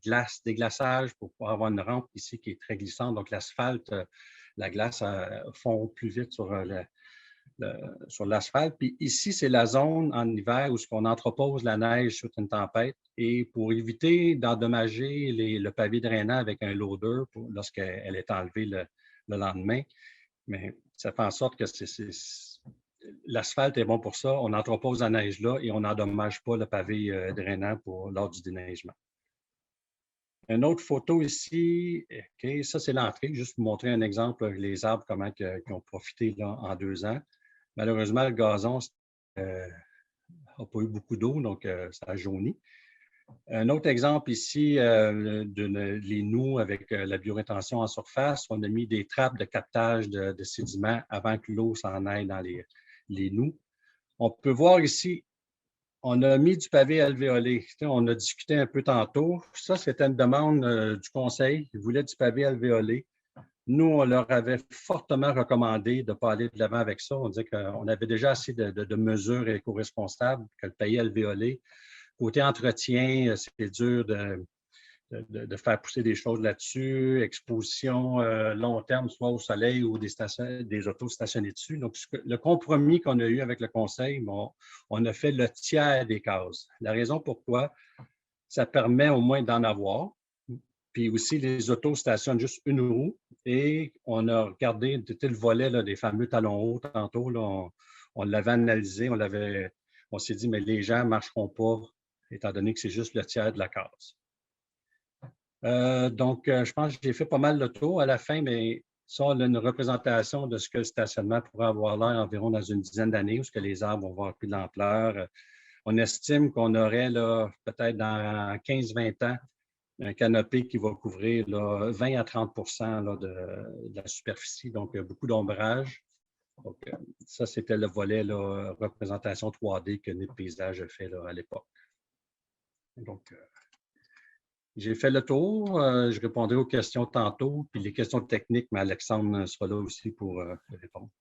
déglaçage, pour pouvoir avoir une rampe ici qui est très glissante. Donc l'asphalte, la glace fond plus vite sur l'asphalte. Puis ici, c'est la zone en hiver où on entrepose la neige suite à une tempête. Et pour éviter d'endommager le pavé drainant avec un loader lorsqu'elle est enlevée le lendemain, mais ça fait en sorte que l'asphalte est bon pour ça. On entrepose la neige là et on n'endommage pas le pavé drainant lors du déneigement. Une autre photo ici, okay, ça c'est l'entrée, juste pour montrer un exemple, les arbres, comment qui ont profité là, en 2 ans. Malheureusement, le gazon n'a pas eu beaucoup d'eau, donc ça a jauni. Un autre exemple ici, les noues avec la biorétention en surface. On a mis des trappes de captage de sédiments avant que l'eau s'en aille dans les noues. On peut voir ici, on a mis du pavé alvéolé. On a discuté un peu tantôt. Ça, c'était une demande du conseil. Ils voulaient du pavé alvéolé. Nous, on leur avait fortement recommandé de ne pas aller de l'avant avec ça. On disait qu'on avait déjà assez de mesures éco-responsables, que le pavé alvéolé. Côté entretien, c'est dur de faire pousser des choses là-dessus, exposition long terme, soit au soleil ou des autos stationnés dessus. Donc, le compromis qu'on a eu avec le conseil, bon, on a fait le tiers des cases. La raison pourquoi, ça permet au moins d'en avoir. Puis aussi, les autos stationnent juste une roue et on a regardé le volet là, des fameux talons hauts tantôt. Là, on l'avait analysé, on s'est dit, mais les gens ne marcheront pas étant donné que c'est juste le tiers de la case. Donc, je pense que j'ai fait pas mal le tour à la fin, mais ça, on a une représentation de ce que le stationnement pourrait avoir l'air environ dans une dizaine d'années, où ce que les arbres vont avoir plus d'ampleur. On estime qu'on aurait là, peut-être dans 15-20 ans un canopé qui va couvrir là, 20 à 30 là, de la superficie, donc beaucoup d'ombrage. Donc, ça, c'était le volet là, représentation 3D que Nid Paysage a fait là, à l'époque. Donc, j'ai fait le tour. Je répondrai aux questions tantôt, puis les questions techniques, mais Alexandre sera là aussi pour répondre.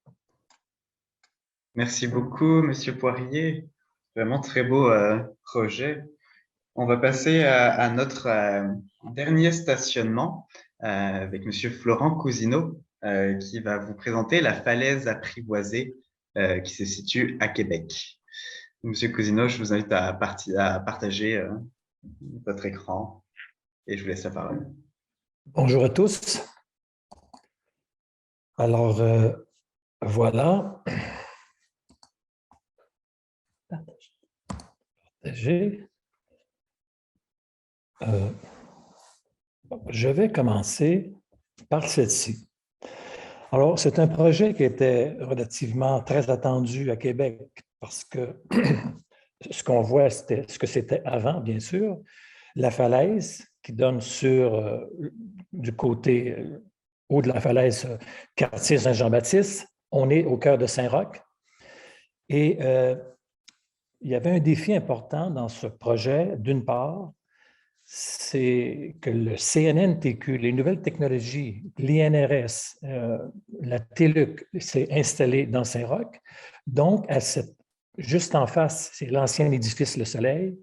Merci beaucoup, M. Poirier. Vraiment très beau projet. On va passer à notre dernier stationnement avec M. Florent Cousineau qui va vous présenter la falaise apprivoisée qui se situe à Québec. M. Cousineau, je vous invite à partager votre écran et je vous laisse la parole. Bonjour à tous. Alors, voilà. Partager. Je vais commencer par celle-ci. Alors, c'est un projet qui était relativement très attendu à Québec parce que ce qu'on voit, c'était ce que c'était avant, bien sûr, la falaise qui donne sur, du côté haut de la falaise, quartier Saint-Jean-Baptiste. On est au cœur de Saint-Roch. Et il y avait un défi important dans ce projet. D'une part, c'est que le CNNTQ, les nouvelles technologies, l'INRS, la TELUC s'est installé dans Saint-Roch. Donc, juste en face, c'est l'ancien édifice Le Soleil.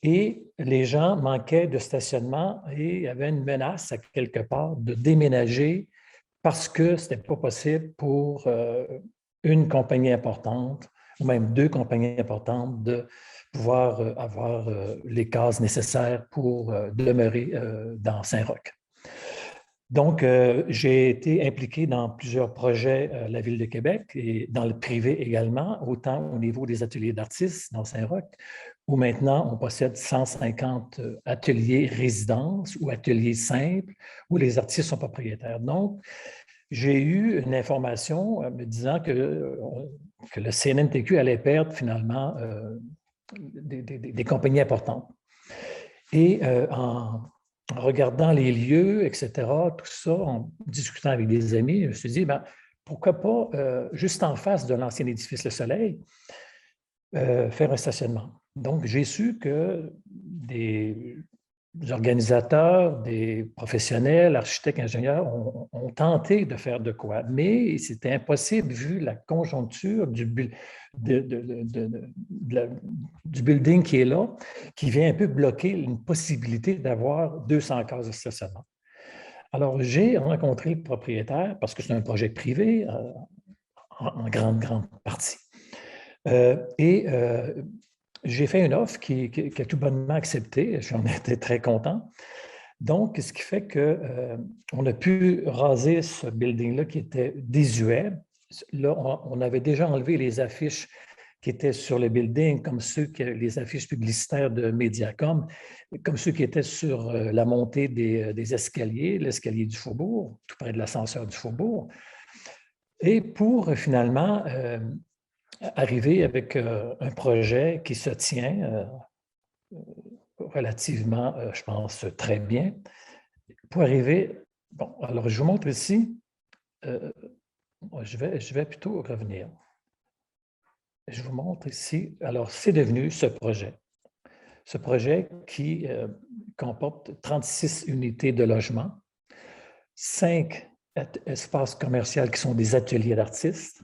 Et les gens manquaient de stationnement et il y avait une menace à quelque part de déménager parce que ce n'était pas possible pour une compagnie importante ou même deux compagnies importantes de pouvoir avoir les cases nécessaires pour demeurer dans Saint-Roch. Donc, j'ai été impliqué dans plusieurs projets à la Ville de Québec et dans le privé également, autant au niveau des ateliers d'artistes dans Saint-Roch, où maintenant on possède 150 ateliers résidences ou ateliers simples où les artistes sont propriétaires. Donc, j'ai eu une information me disant que le CNNTQ allait perdre finalement des compagnies importantes. Et en regardant les lieux, etc., tout ça, en discutant avec des amis, je me suis dit, ben, pourquoi pas, juste en face de l'ancien édifice Le Soleil, faire un stationnement. Donc, j'ai su que des organisateurs, des professionnels, architectes, ingénieurs ont tenté de faire de quoi, mais c'était impossible vu la conjoncture du building qui est là, qui vient un peu bloquer une possibilité d'avoir 200 cases de stationnement. Alors, j'ai rencontré le propriétaire, parce que c'est un projet privé, en grande partie. J'ai fait une offre qui a tout bonnement acceptée. J'en étais très content. Donc, ce qui fait qu'on a pu raser ce building-là qui était désuet. Là, on avait déjà enlevé les affiches qui étaient sur le building, comme les affiches publicitaires de Mediacom, comme ceux qui étaient sur la montée des escaliers, l'escalier du Faubourg, tout près de l'ascenseur du Faubourg. Et pour finalement arriver avec un projet qui se tient relativement, je pense, très bien. Pour arriver, bon, alors je vous montre ici, je vais plutôt revenir. Je vous montre ici, alors c'est devenu ce projet qui comporte 36 unités de logement, 5 espaces commerciaux qui sont des ateliers d'artistes,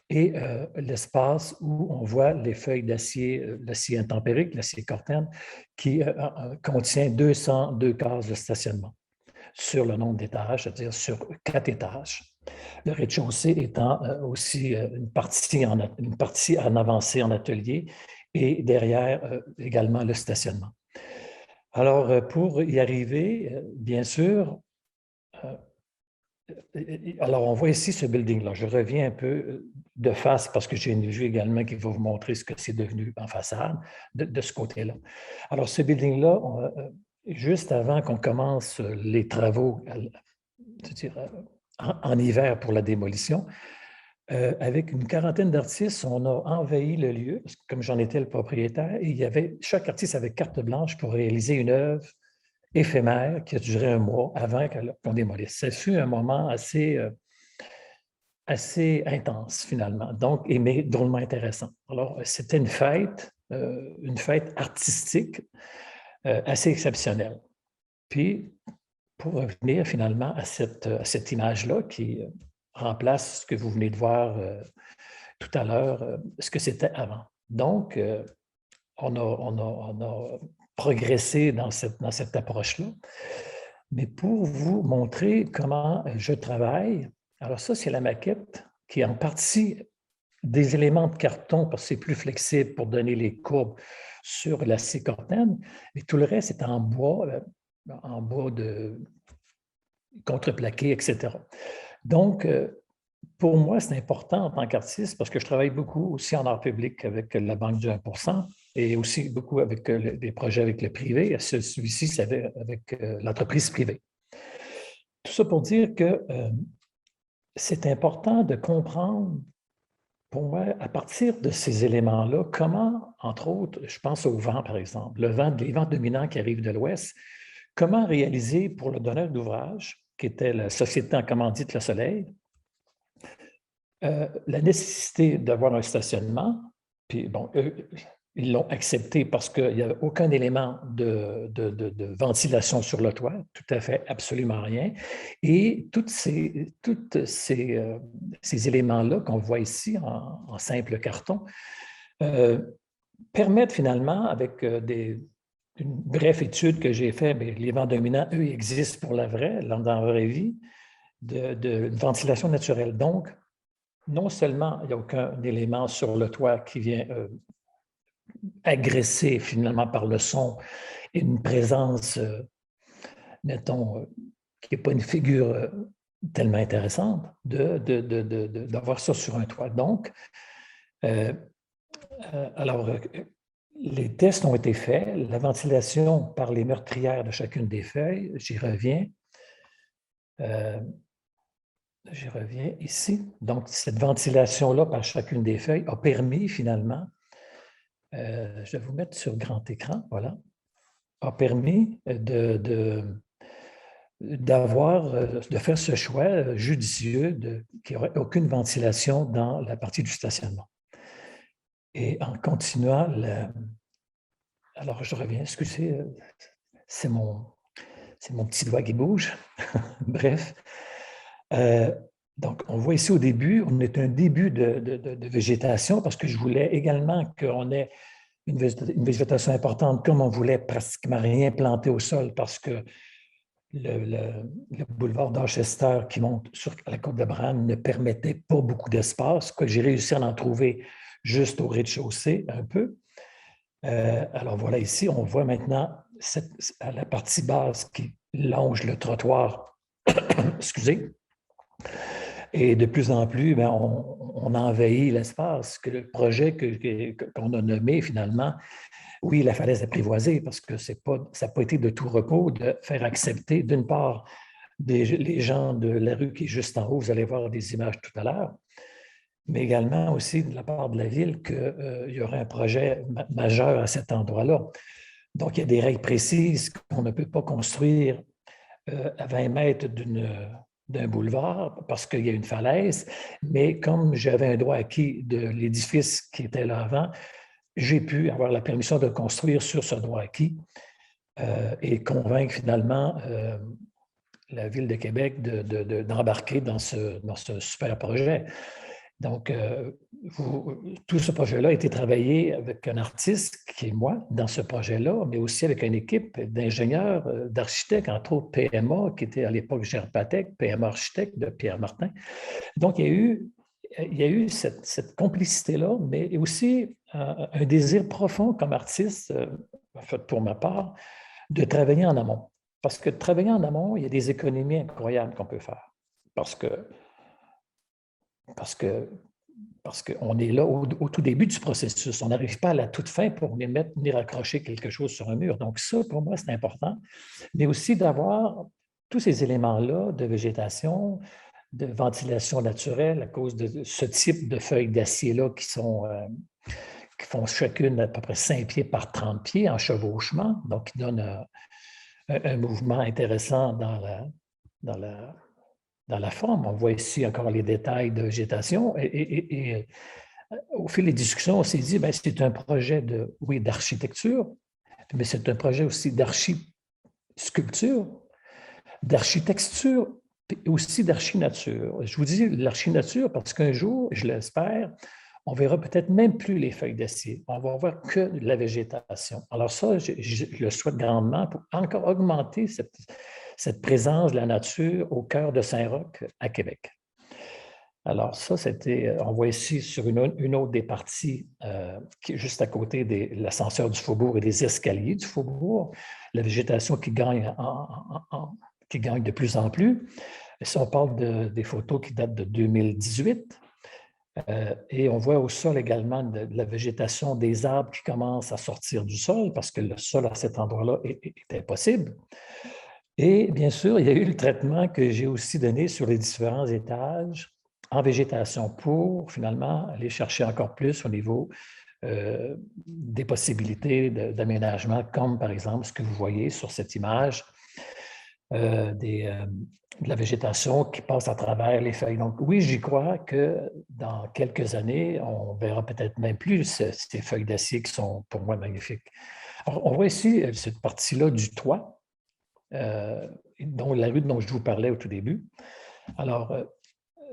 et l'espace où on voit les feuilles d'acier, l'acier intempérique, l'acier Corten, qui contient 202 cases de stationnement sur le nombre d'étages, c'est-à-dire sur 4 étages. Le rez-de-chaussée étant aussi une partie en avancée en atelier et derrière également le stationnement. Alors, pour y arriver, bien sûr, alors on voit ici ce building-là. Je reviens un peu de face parce que j'ai une vue également qui va vous montrer ce que c'est devenu en façade de ce côté-là. Alors, ce building-là, juste avant qu'on commence les travaux en hiver pour la démolition, avec une quarantaine d'artistes, on a envahi le lieu, parce que comme j'en étais le propriétaire, et chaque artiste avait carte blanche pour réaliser une œuvre éphémère qui a duré un mois avant qu'on démolisse. Ça fut un moment assez intense finalement, donc, mais drôlement intéressant. Alors, c'était une fête artistique assez exceptionnelle. Puis, pour revenir finalement à cette image-là qui remplace ce que vous venez de voir tout à l'heure, ce que c'était avant. Donc, on a progressé dans cette approche-là. Mais pour vous montrer comment je travaille, alors ça, c'est la maquette qui est en partie des éléments de carton parce que c'est plus flexible pour donner les courbes sur l'acier Corten, et tout le reste est en bois de contreplaqué, etc. Donc, pour moi, c'est important en tant qu'artiste parce que je travaille beaucoup aussi en art public avec la Banque du 1% et aussi beaucoup avec des projets avec le privé. Celui-ci, c'est avec l'entreprise privée. Tout ça pour dire que c'est important de comprendre, pour moi, à partir de ces éléments-là, comment, entre autres, je pense au vent, par exemple, les vents dominants qui arrivent de l'ouest, comment réaliser pour le donneur d'ouvrage, qui était la société en commandite Le Soleil, la nécessité d'avoir un stationnement, puis bon, eux, ils l'ont accepté parce qu'il n'y avait aucun élément de ventilation sur le toit, tout à fait, absolument rien. Et tous ces éléments-là qu'on voit ici en simple carton permettent finalement, avec une brève étude que j'ai faite, les vents dominants, eux, existent pour la vraie, dans la vraie vie, de ventilation naturelle. Donc, non seulement il n'y a aucun élément sur le toit qui vient agresser finalement par le son et une présence, mettons, qui n'est pas une figure tellement intéressante, d'avoir ça sur un toit. Donc, alors, les tests ont été faits, la ventilation par les meurtrières de chacune des feuilles, j'y reviens. Je reviens ici. Donc, cette ventilation-là par chacune des feuilles a permis finalement, je vais vous mettre sur grand écran, voilà, a permis de faire ce choix judicieux qu'il n'y aurait aucune ventilation dans la partie du stationnement. Et en continuant, alors je reviens, excusez, c'est mon petit doigt qui bouge. Bref. Donc, on voit ici au début, on est un début de végétation parce que je voulais également qu'on ait une végétation importante comme on voulait pratiquement rien planter au sol parce que le boulevard Dorchester qui monte sur la côte de Bran ne permettait pas beaucoup d'espace, que j'ai réussi à en trouver juste au rez-de-chaussée un peu. Alors voilà, ici, on voit maintenant la partie basse qui longe le trottoir. Excusez. Et de plus en plus, on envahit l'espace. Que le projet qu'on a nommé finalement, oui, la falaise apprivoisée, parce que ça n'a pas été de tout repos de faire accepter, d'une part, les gens de la rue qui est juste en haut, vous allez voir des images tout à l'heure, mais également aussi de la part de la ville qu'il y aurait un projet majeur à cet endroit-là. Donc, il y a des règles précises qu'on ne peut pas construire à 20 mètres d'un boulevard parce qu'il y a une falaise, mais comme j'avais un droit acquis de l'édifice qui était là avant, j'ai pu avoir la permission de construire sur ce droit acquis et convaincre finalement la Ville de Québec d'embarquer dans ce super projet. Donc, tout ce projet-là a été travaillé avec un artiste qui est moi dans ce projet-là, mais aussi avec une équipe d'ingénieurs, d'architectes, entre autres PMA, qui était à l'époque Gerpatec, PMA Architecte de Pierre Martin. Donc, il y a eu cette complicité-là, mais aussi un désir profond comme artiste, en fait, pour ma part, de travailler en amont. Parce que de travailler en amont, il y a des économies incroyables qu'on peut faire. Parce qu'on est là au tout début du processus. On n'arrive pas à la toute fin pour venir accrocher quelque chose sur un mur. Donc ça, pour moi, c'est important. Mais aussi d'avoir tous ces éléments-là de végétation, de ventilation naturelle à cause de ce type de feuilles d'acier-là qui font chacune à peu près 5 pieds par 30 pieds en chevauchement, donc qui donnent un mouvement intéressant dans la forme. On voit ici encore les détails de végétation. Et au fil des discussions, on s'est dit, bien, c'est un projet d'architecture, mais c'est un projet aussi d'archi-sculpture, d'architecture, et aussi d'archi-nature. Je vous dis l'archi-nature parce qu'un jour, je l'espère, on verra peut-être même plus les feuilles d'acier. On va voir que la végétation. Alors ça, je le souhaite grandement pour encore augmenter cette présence de la nature au cœur de Saint-Roch à Québec. Alors ça, on voit ici sur une autre des parties qui est juste à côté de l'ascenseur du Faubourg et des escaliers du Faubourg, la végétation qui gagne de plus en plus. Si on parle des photos qui datent de 2018, et on voit au sol également de la végétation des arbres qui commencent à sortir du sol parce que le sol à cet endroit-là est impossible. Et bien sûr, il y a eu le traitement que j'ai aussi donné sur les différents étages en végétation pour finalement aller chercher encore plus au niveau des possibilités d'aménagement, comme par exemple ce que vous voyez sur cette image, de la végétation qui passe à travers les feuilles. Donc oui, j'y crois que dans quelques années, on verra peut-être même plus ces feuilles d'acier qui sont pour moi magnifiques. Alors, on voit ici cette partie-là du toit, dont la rue dont je vous parlais au tout début. Alors,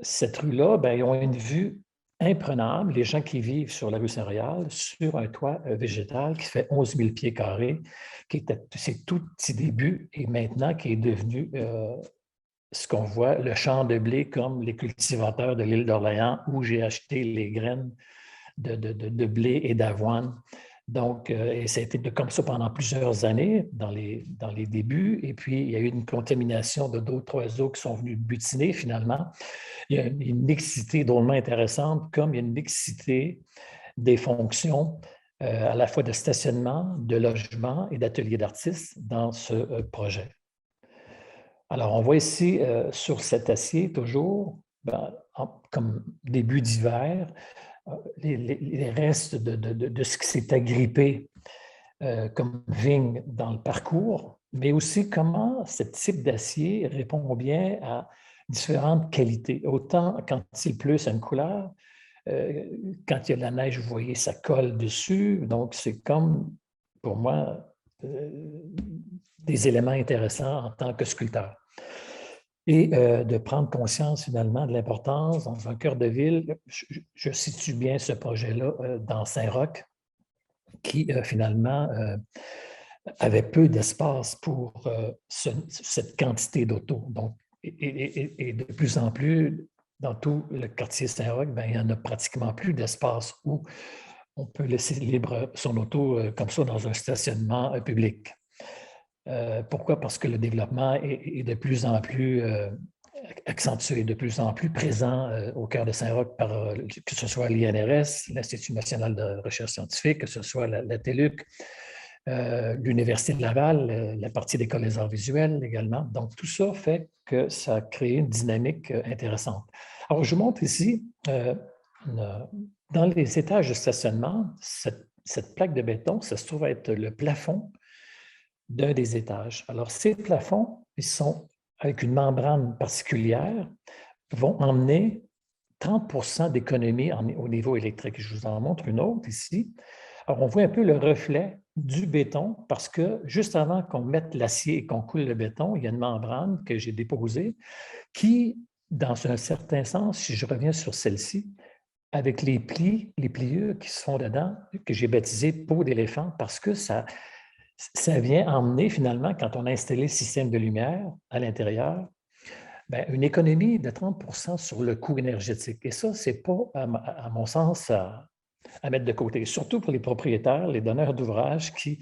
cette rue-là, ils ont une vue imprenable, les gens qui vivent sur la rue Saint-Royal, sur un toit végétal qui fait 11 000 pieds carrés, c'est tout petit début et maintenant qui est devenu ce qu'on voit, le champ de blé comme les cultivateurs de l'île d'Orléans où j'ai acheté les graines de blé et d'avoine. Donc, et ça a été comme ça pendant plusieurs années dans les débuts. Et puis, il y a eu une contamination de d'autres oiseaux qui sont venus butiner finalement. Il y a une mixité drôlement intéressante, comme il y a une mixité des fonctions à la fois de stationnement, de logement et d'atelier d'artistes dans ce projet. Alors, on voit ici sur cet acier toujours, comme début d'hiver, les restes de ce qui s'est agrippé comme vigne dans le parcours, mais aussi comment ce type d'acier répond bien à différentes qualités. Autant quand il pleut, c'est une couleur. Quand il y a de la neige, vous voyez, ça colle dessus. Donc, c'est comme, pour moi, des éléments intéressants en tant que sculpteur. Et de prendre conscience finalement de l'importance dans un cœur de ville. Je situe bien ce projet-là dans Saint-Roch, qui finalement avait peu d'espace pour cette quantité d'autos. Donc, et de plus en plus, dans tout le quartier Saint-Roch, il n'y en a pratiquement plus d'espace où on peut laisser libre son auto comme ça dans un stationnement public. Pourquoi? Parce que le développement est de plus en plus accentué, de plus en plus présent au cœur de Saint-Roch, que ce soit l'INRS, l'Institut national de recherche scientifique, que ce soit la TELUC, l'Université de Laval, la partie d'École des arts visuels également. Donc, tout ça fait que ça crée une dynamique intéressante. Alors, je vous montre ici, dans les étages de stationnement, cette plaque de béton, ça se trouve être le plafond d'un des étages. Alors, ces plafonds, ils sont avec une membrane particulière, vont emmener 30% d'économie au niveau électrique. Je vous en montre une autre ici. Alors, on voit un peu le reflet du béton parce que juste avant qu'on mette l'acier et qu'on coule le béton, il y a une membrane que j'ai déposée qui, dans un certain sens, si je reviens sur celle-ci, avec les pliures qui se font dedans, que j'ai baptisé peau d'éléphant, parce que ça vient emmener finalement, quand on a installé le système de lumière à l'intérieur, bien, une économie de 30 sur le coût énergétique. Et ça, ce n'est pas, à mon sens, à mettre de côté, surtout pour les propriétaires, les donneurs d'ouvrages qui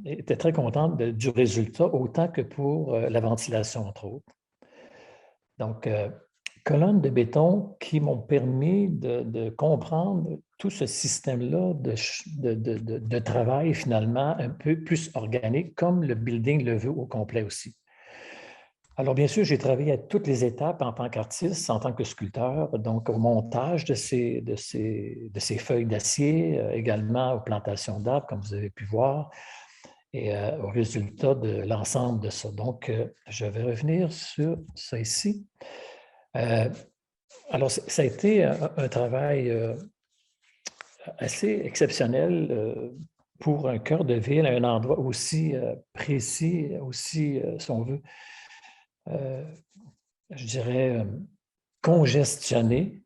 étaient très contents du résultat, autant que pour la ventilation, entre autres. Donc, colonnes de béton qui m'ont permis de comprendre tout ce système-là de travail, finalement, un peu plus organique, comme le building le veut au complet aussi. Alors, bien sûr, j'ai travaillé à toutes les étapes en tant qu'artiste, en tant que sculpteur, donc au montage de ces feuilles d'acier, également aux plantations d'arbres, comme vous avez pu voir, et au résultat de l'ensemble de ça. Donc, je vais revenir sur ça ici. Alors, ça a été un travail assez exceptionnel pour un cœur de ville, un endroit aussi précis, aussi, si on veut, je dirais, congestionné.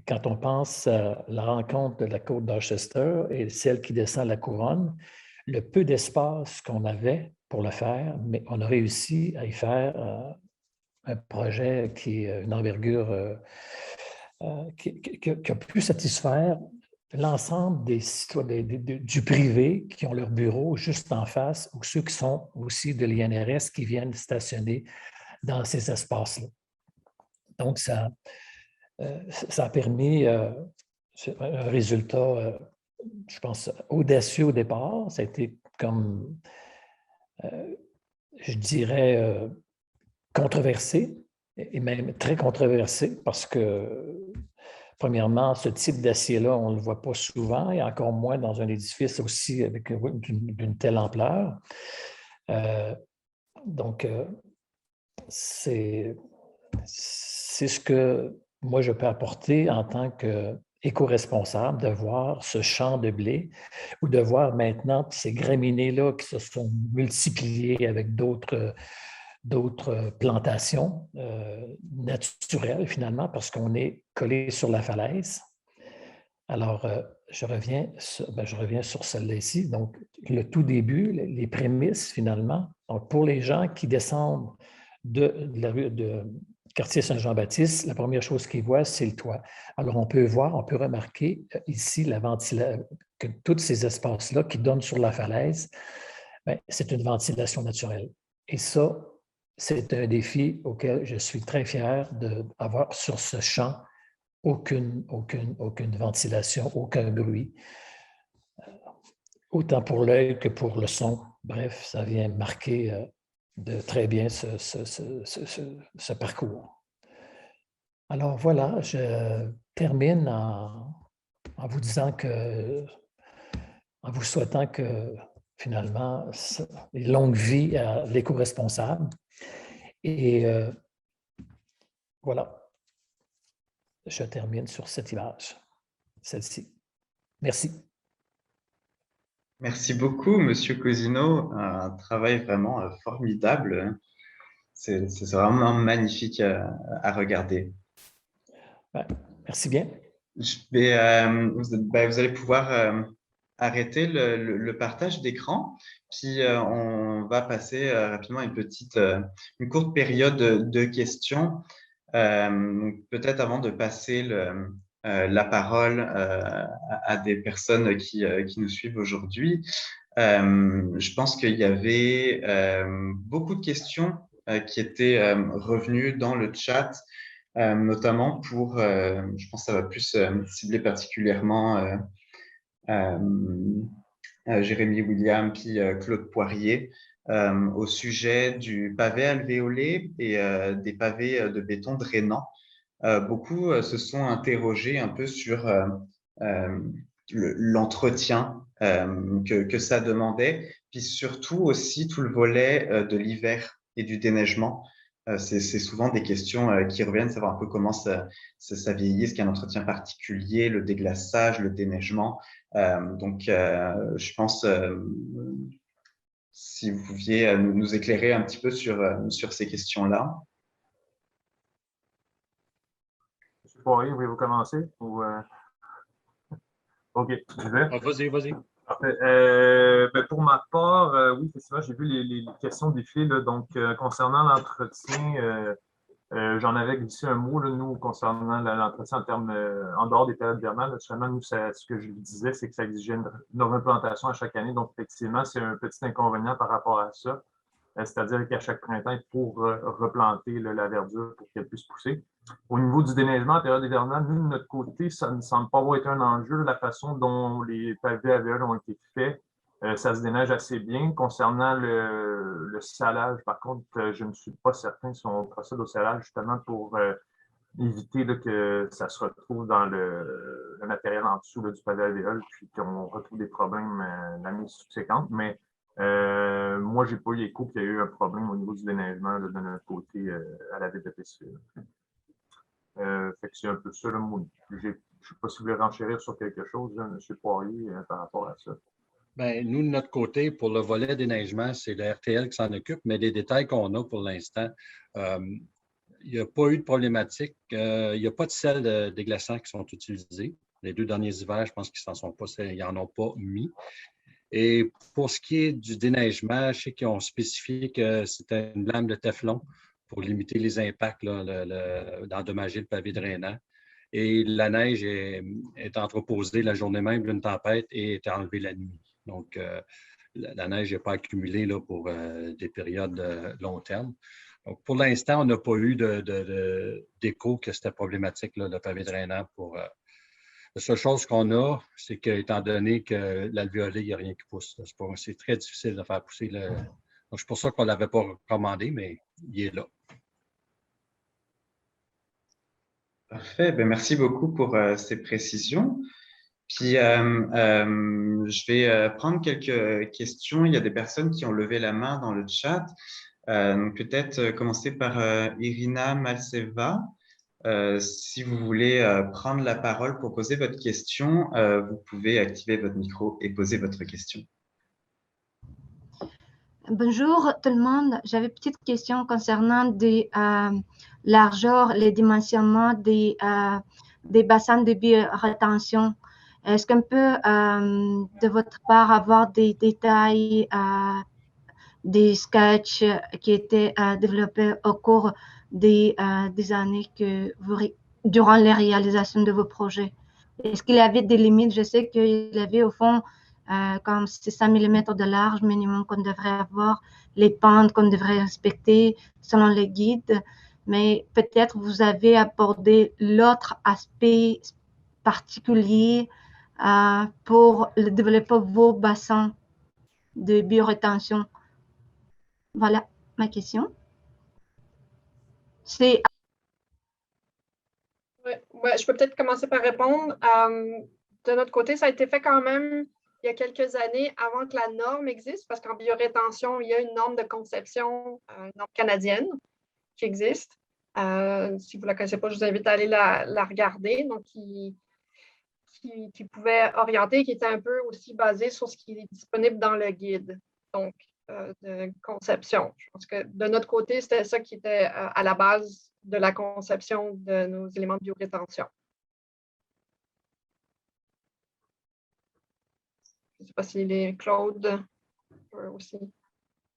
Quand on pense à la rencontre de la côte d'Orchester et celle qui descend la couronne, le peu d'espace qu'on avait pour le faire, mais on a réussi à y faire un projet qui est une envergure qui a pu satisfaire l'ensemble des citoyens du privé qui ont leur bureau juste en face ou ceux qui sont aussi de l'INRS qui viennent stationner dans ces espaces-là. Donc, ça a permis un résultat, je pense, audacieux au départ. Ça a été comme, je dirais, controversé, et même très controversé, parce que, premièrement, ce type d'acier-là, on ne le voit pas souvent, et encore moins dans un édifice aussi avec d'une telle ampleur. Donc, c'est ce que moi, je peux apporter en tant qu'éco-responsable, de voir ce champ de blé ou de voir maintenant ces graminées-là qui se sont multipliées avec d'autres plantations naturelles, finalement, parce qu'on est collé sur la falaise. Alors, je reviens sur celle-là ici. Donc, le tout début, les prémices, finalement. Donc, pour les gens qui descendent de la rue de quartier Saint-Jean-Baptiste, la première chose qu'ils voient, c'est le toit. Alors, on peut remarquer ici que tous ces espaces-là qui donnent sur la falaise, c'est une ventilation naturelle. Et ça, c'est un défi auquel je suis très fier d'avoir sur ce champ aucune ventilation, aucun bruit, autant pour l'œil que pour le son. Bref, ça vient marquer de très bien ce parcours. Alors voilà, je termine en vous disant en vous souhaitant que finalement, une longue vie à l'éco-responsable. Et voilà, je termine sur cette image, celle-ci. Merci. Merci beaucoup, Monsieur Cousineau. Un travail vraiment formidable. C'est vraiment magnifique à regarder. Ouais, merci bien. Vous allez pouvoir arrêter le partage d'écran, puis on va passer rapidement une courte période de questions. Peut-être avant de passer la parole à des personnes qui nous suivent aujourd'hui. Je pense qu'il y avait beaucoup de questions qui étaient revenues dans le chat, notamment pour, je pense que ça va plus cibler particulièrement Jérémy William puis Claude Poirier, au sujet du pavé alvéolé et des pavés de béton drainants. Beaucoup se sont interrogés un peu sur l'entretien que ça demandait, puis surtout aussi tout le volet de l'hiver et du déneigement. C'est souvent des questions qui reviennent, savoir un peu comment ça vieillit, est-ce qu'il y a un entretien particulier, le déglaçage, le déneigement. Donc, je pense, si vous pouviez nous éclairer un petit peu sur ces questions-là. Poirier, voulez-vous commencer? Ou, OK, je vais. Vas-y. Parfait. Ben, pour ma part, oui, effectivement, j'ai vu les questions défiler. Là, donc, concernant l'entretien, j'en avais glissé un mot, là, nous, concernant l'entretien en termes, en dehors des périodes hivernales. Naturellement, nous, ce que je lui disais, c'est que ça exigeait une replantation à chaque année. Donc, effectivement, c'est un petit inconvénient par rapport à ça. C'est-à-dire qu'à chaque printemps, il faut replanter la verdure pour qu'elle puisse pousser. Au niveau du déneigement en période hivernale, nous, de notre côté, ça ne semble pas avoir été un enjeu. La façon dont les pavés alvéoles ont été faits, ça se déneige assez bien. Concernant le salage, par contre, je ne suis pas certain si on procède au salage justement pour éviter là, que ça se retrouve dans le matériel en dessous là, du pavé alvéole, puis qu'on retrouve des problèmes l'année subséquente. Mais moi, je n'ai pas eu écho qu'il y a eu un problème au niveau du déneigement là, de notre côté à la ville de Pittsfield. Fait que c'est un peu ça. Là, je ne sais pas si vous voulez renchérir sur quelque chose, là, M. Poirier, par rapport à ça. Bien, nous, de notre côté, pour le volet déneigement, c'est le RTL qui s'en occupe, mais les détails qu'on a pour l'instant, il n'y a pas eu de problématique. Il n'y a pas de sel déglaçant qui sont utilisés. Les 2 derniers hivers, je pense qu'ils n'en ont pas mis. Et pour ce qui est du déneigement, je sais qu'ils ont spécifié que c'était une lame de Teflon pour limiter les impacts, d'endommager le pavé drainant. Et la neige est entreposée la journée même d'une tempête et est enlevée la nuit. Donc, la neige n'est pas accumulée là, pour des périodes de long terme. Donc, pour l'instant, on n'a pas eu d'écho que c'était problématique, là, le pavé drainant pour. La seule chose qu'on a, c'est qu'étant donné que l'alvéolé, il n'y a rien qui pousse. C'est très difficile de faire pousser le. Donc, c'est pour ça qu'on ne l'avait pas recommandé, mais il est là. Parfait. Ben, merci beaucoup pour ces précisions. Puis, je vais prendre quelques questions. Il y a des personnes qui ont levé la main dans le chat. Donc, peut-être commencer par Irina Malseva. Si vous voulez prendre la parole pour poser votre question, vous pouvez activer votre micro et poser votre question. Bonjour tout le monde. J'avais une petite question concernant largeur, les dimensionnements des bassins de biorétention. Est-ce qu'on peut, de votre part, avoir des détails, des sketchs qui étaient développés au cours des années durant la réalisation de vos projets? Est-ce qu'il y avait des limites? Je sais qu'il y avait au fond comme 600 mm de large minimum qu'on devrait avoir, les pentes qu'on devrait respecter selon les guides, mais peut-être vous avez abordé l'autre aspect particulier pour développer vos bassins de biorétention. Voilà ma question. Ouais, je peux peut-être commencer par répondre. De notre côté, ça a été fait quand même il y a quelques années avant que la norme existe, parce qu'en biorétention, il y a une norme de conception, une norme canadienne qui existe. Si vous ne la connaissez pas, je vous invite à aller la regarder. Donc, qui pouvait orienter, qui était un peu aussi basée sur ce qui est disponible dans le guide. Donc, de conception. Je pense que de notre côté, c'était ça qui était à la base de la conception de nos éléments de biorétention. Je ne sais pas si Claude aussi.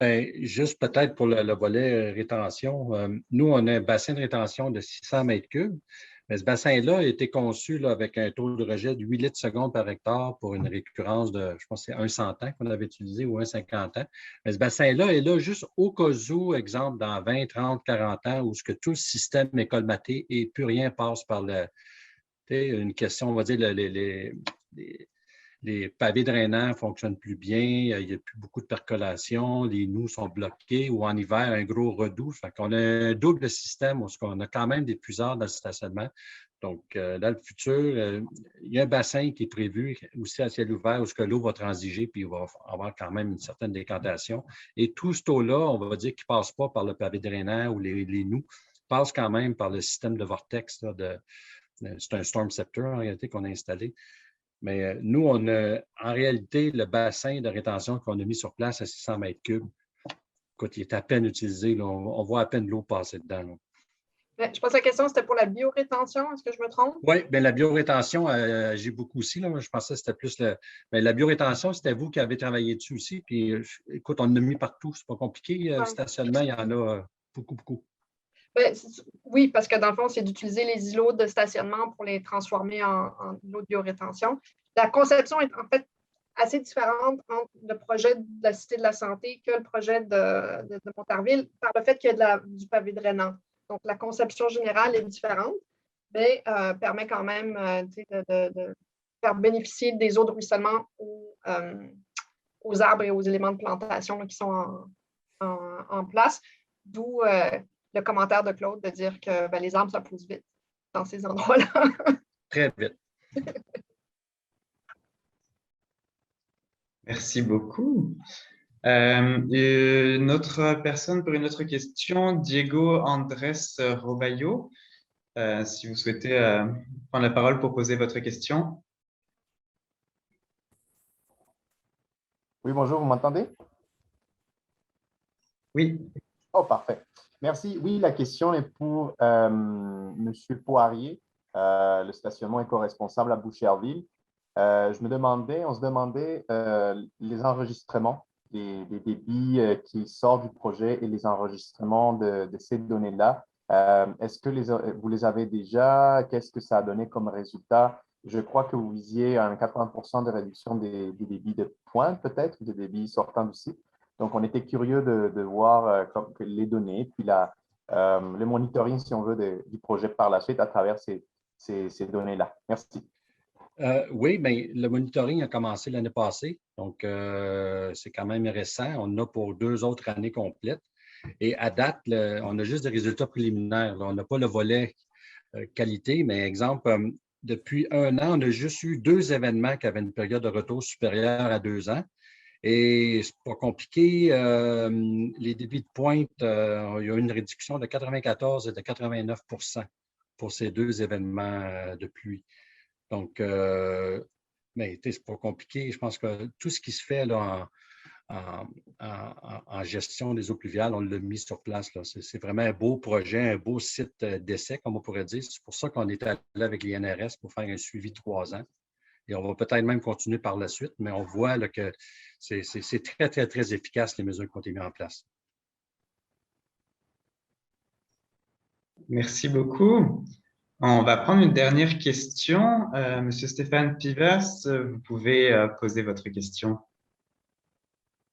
Bien, juste peut-être pour le volet rétention, nous, on a un bassin de rétention de 600 mètres cubes, mais ce bassin-là a été conçu là, avec un taux de rejet de 8 litres secondes par hectare pour une récurrence de, je pense que c'est 100 ans qu'on avait utilisé ou 50 ans. Mais ce bassin-là est là juste au cas où, exemple, dans 20, 30, 40 ans, où tout le système est colmaté et plus rien passe par une question, on va dire, les pavés drainants ne fonctionnent plus bien, il n'y a plus beaucoup de percolation, les nous sont bloqués ou en hiver, un gros redout. Fait qu'on a un double système où on a quand même des puisards dans le stationnement. Donc, dans le futur, il y a un bassin qui est prévu aussi à ciel ouvert où l'eau va transiger puis il va avoir quand même une certaine décantation. Et tout ce eau-là, on va dire qu'il ne passe pas par le pavé drainant ou les nous, passe quand même par le système de vortex. C'est un storm scepter en réalité qu'on a installé. Mais nous, on a en réalité le bassin de rétention qu'on a mis sur place à 600 mètres cubes. Écoute, il est à peine utilisé. Là, on voit à peine l'eau passer dedans. Je pense que la question, c'était pour la biorétention. Est-ce que je me trompe? Oui, bien la biorétention, j'ai beaucoup aussi. Là. Je pensais que c'était plus mais la biorétention, c'était vous qui avez travaillé dessus aussi. Puis, écoute, on en a mis partout. C'est pas compliqué. Le stationnement, il y en a beaucoup, beaucoup. Ben, oui, parce que dans le fond, c'est d'utiliser les îlots de stationnement pour les transformer en îlots de biorétention. La conception est en fait assez différente entre le projet de la Cité de la Santé que le projet de Montarville par le fait qu'il y a du pavé drainant. Donc, la conception générale est différente, mais permet quand même de faire bénéficier des eaux de ruissellement aux arbres et aux éléments de plantation là, qui sont en place. D'où le commentaire de Claude de dire que les arbres, ça pousse vite dans ces endroits-là. Très vite. Merci beaucoup. Une autre personne pour une autre question, Diego Andrés Robayo. Si vous souhaitez prendre la parole pour poser votre question. Oui, bonjour, vous m'entendez? Oui. Oh, parfait. Merci. Oui, la question est pour M. Poirier, le stationnement éco-responsable à Boucherville. On se demandait les enregistrements, les débits qui sortent du projet et les enregistrements de ces données-là. Est-ce que vous les avez déjà? Qu'est-ce que ça a donné comme résultat? Je crois que vous visiez un 80% de réduction des débits de pointe, peut-être, des débits sortant du site. Donc, on était curieux de voir les données, puis le monitoring, si on veut, du projet par la suite à travers ces données-là. Merci. Oui, bien, le monitoring a commencé l'année passée, donc c'est quand même récent. On en a pour 2 autres années complètes. Et à date, on a juste des résultats préliminaires. Là. On n'a pas le volet qualité, mais exemple, depuis 1 an, on a juste eu 2 événements qui avaient une période de retour supérieure à 2 ans. Et c'est pas compliqué. Les débits de pointe, il y a eu une réduction de 94 et de 89 pour ces 2 événements de pluie. Donc, mais c'est pas compliqué. Je pense que tout ce qui se fait là, en gestion des eaux pluviales, on l'a mis sur place. C'est vraiment un beau projet, un beau site d'essai, comme on pourrait dire. C'est pour ça qu'on est allé avec l'INRS pour faire un suivi de 3 ans. Et on va peut-être même continuer par la suite, mais on voit là, que c'est très, très, très efficace, les mesures qui ont été mises en place. Merci beaucoup. On va prendre une dernière question. Monsieur Stéphane Pivas, vous pouvez poser votre question.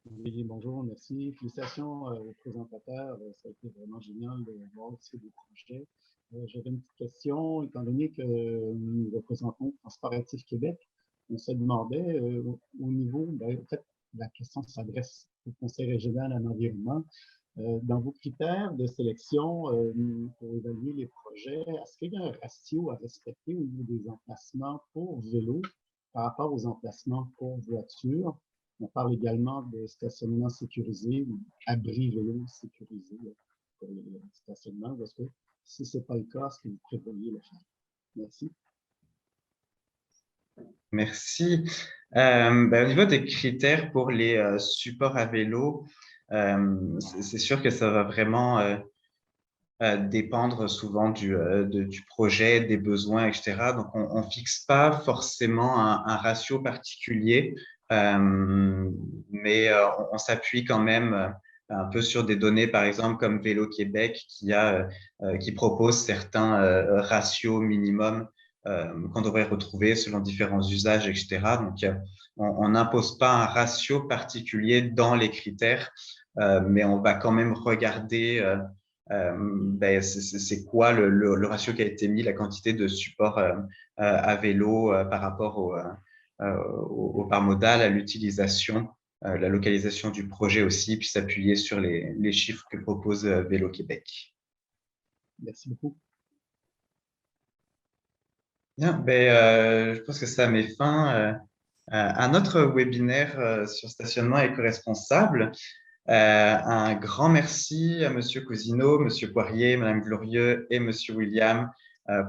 Oui, bonjour, merci. Félicitations aux présentateurs. Ça a été vraiment génial de voir ces 2 projets. J'avais une petite question, étant donné que nous représentons Transparatif Québec, on se demandait au niveau, en fait, la question s'adresse au Conseil régional en environnement. Dans vos critères de sélection pour évaluer les projets, est-ce qu'il y a un ratio à respecter au niveau des emplacements pour vélo par rapport aux emplacements pour voiture? On parle également de stationnement sécurisé ou abri vélo sécurisé pour le stationnement. Parce que si ce n'est pas le cas, est-ce que vous prévoyez le faire? Merci. Merci. Au niveau des critères pour les supports à vélo, c'est sûr que ça va vraiment dépendre souvent du projet, des besoins, etc. Donc, on ne fixe pas forcément un ratio particulier, mais on s'appuie quand même un peu sur des données, par exemple, comme Vélo Québec, qui propose certains ratios minimums qu'on devrait retrouver selon différents usages, etc. Donc, on n'impose pas un ratio particulier dans les critères, mais on va quand même regarder c'est quoi le ratio qui a été mis, la quantité de support à vélo par rapport au par modal, à l'utilisation, la localisation du projet aussi, puis s'appuyer sur les chiffres que propose Vélo Québec. Merci beaucoup. Bien, je pense que ça met fin à notre webinaire sur stationnement éco-responsable. Un grand merci à Monsieur Cousineau, Monsieur Poirier, Madame Glorieux et Monsieur William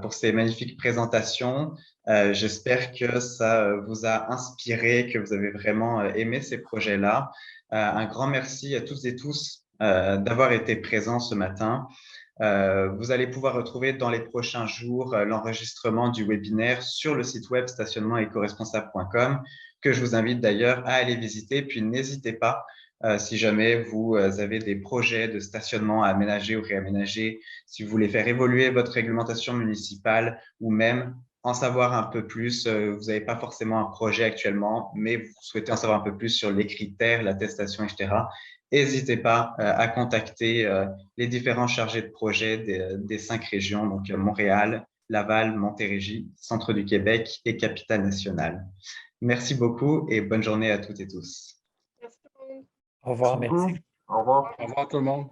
pour ces magnifiques présentations. J'espère que ça vous a inspiré, que vous avez vraiment aimé ces projets-là. Un grand merci à toutes et tous d'avoir été présents ce matin. Vous allez pouvoir retrouver dans les prochains jours l'enregistrement du webinaire sur le site web stationnement-éco-responsable.com, que je vous invite d'ailleurs à aller visiter. Puis n'hésitez pas, si jamais vous avez des projets de stationnement à aménager ou réaménager, si vous voulez faire évoluer votre réglementation municipale ou même en savoir un peu plus, vous n'avez pas forcément un projet actuellement, mais vous souhaitez en savoir un peu plus sur les critères, l'attestation, etc., n'hésitez pas à contacter les différents chargés de projet des 5 régions, donc Montréal, Laval, Montérégie, Centre du Québec et Capitale-Nationale. Merci beaucoup et bonne journée à toutes et tous. Merci tout le monde. Au revoir, merci. Au revoir. Au revoir tout le monde.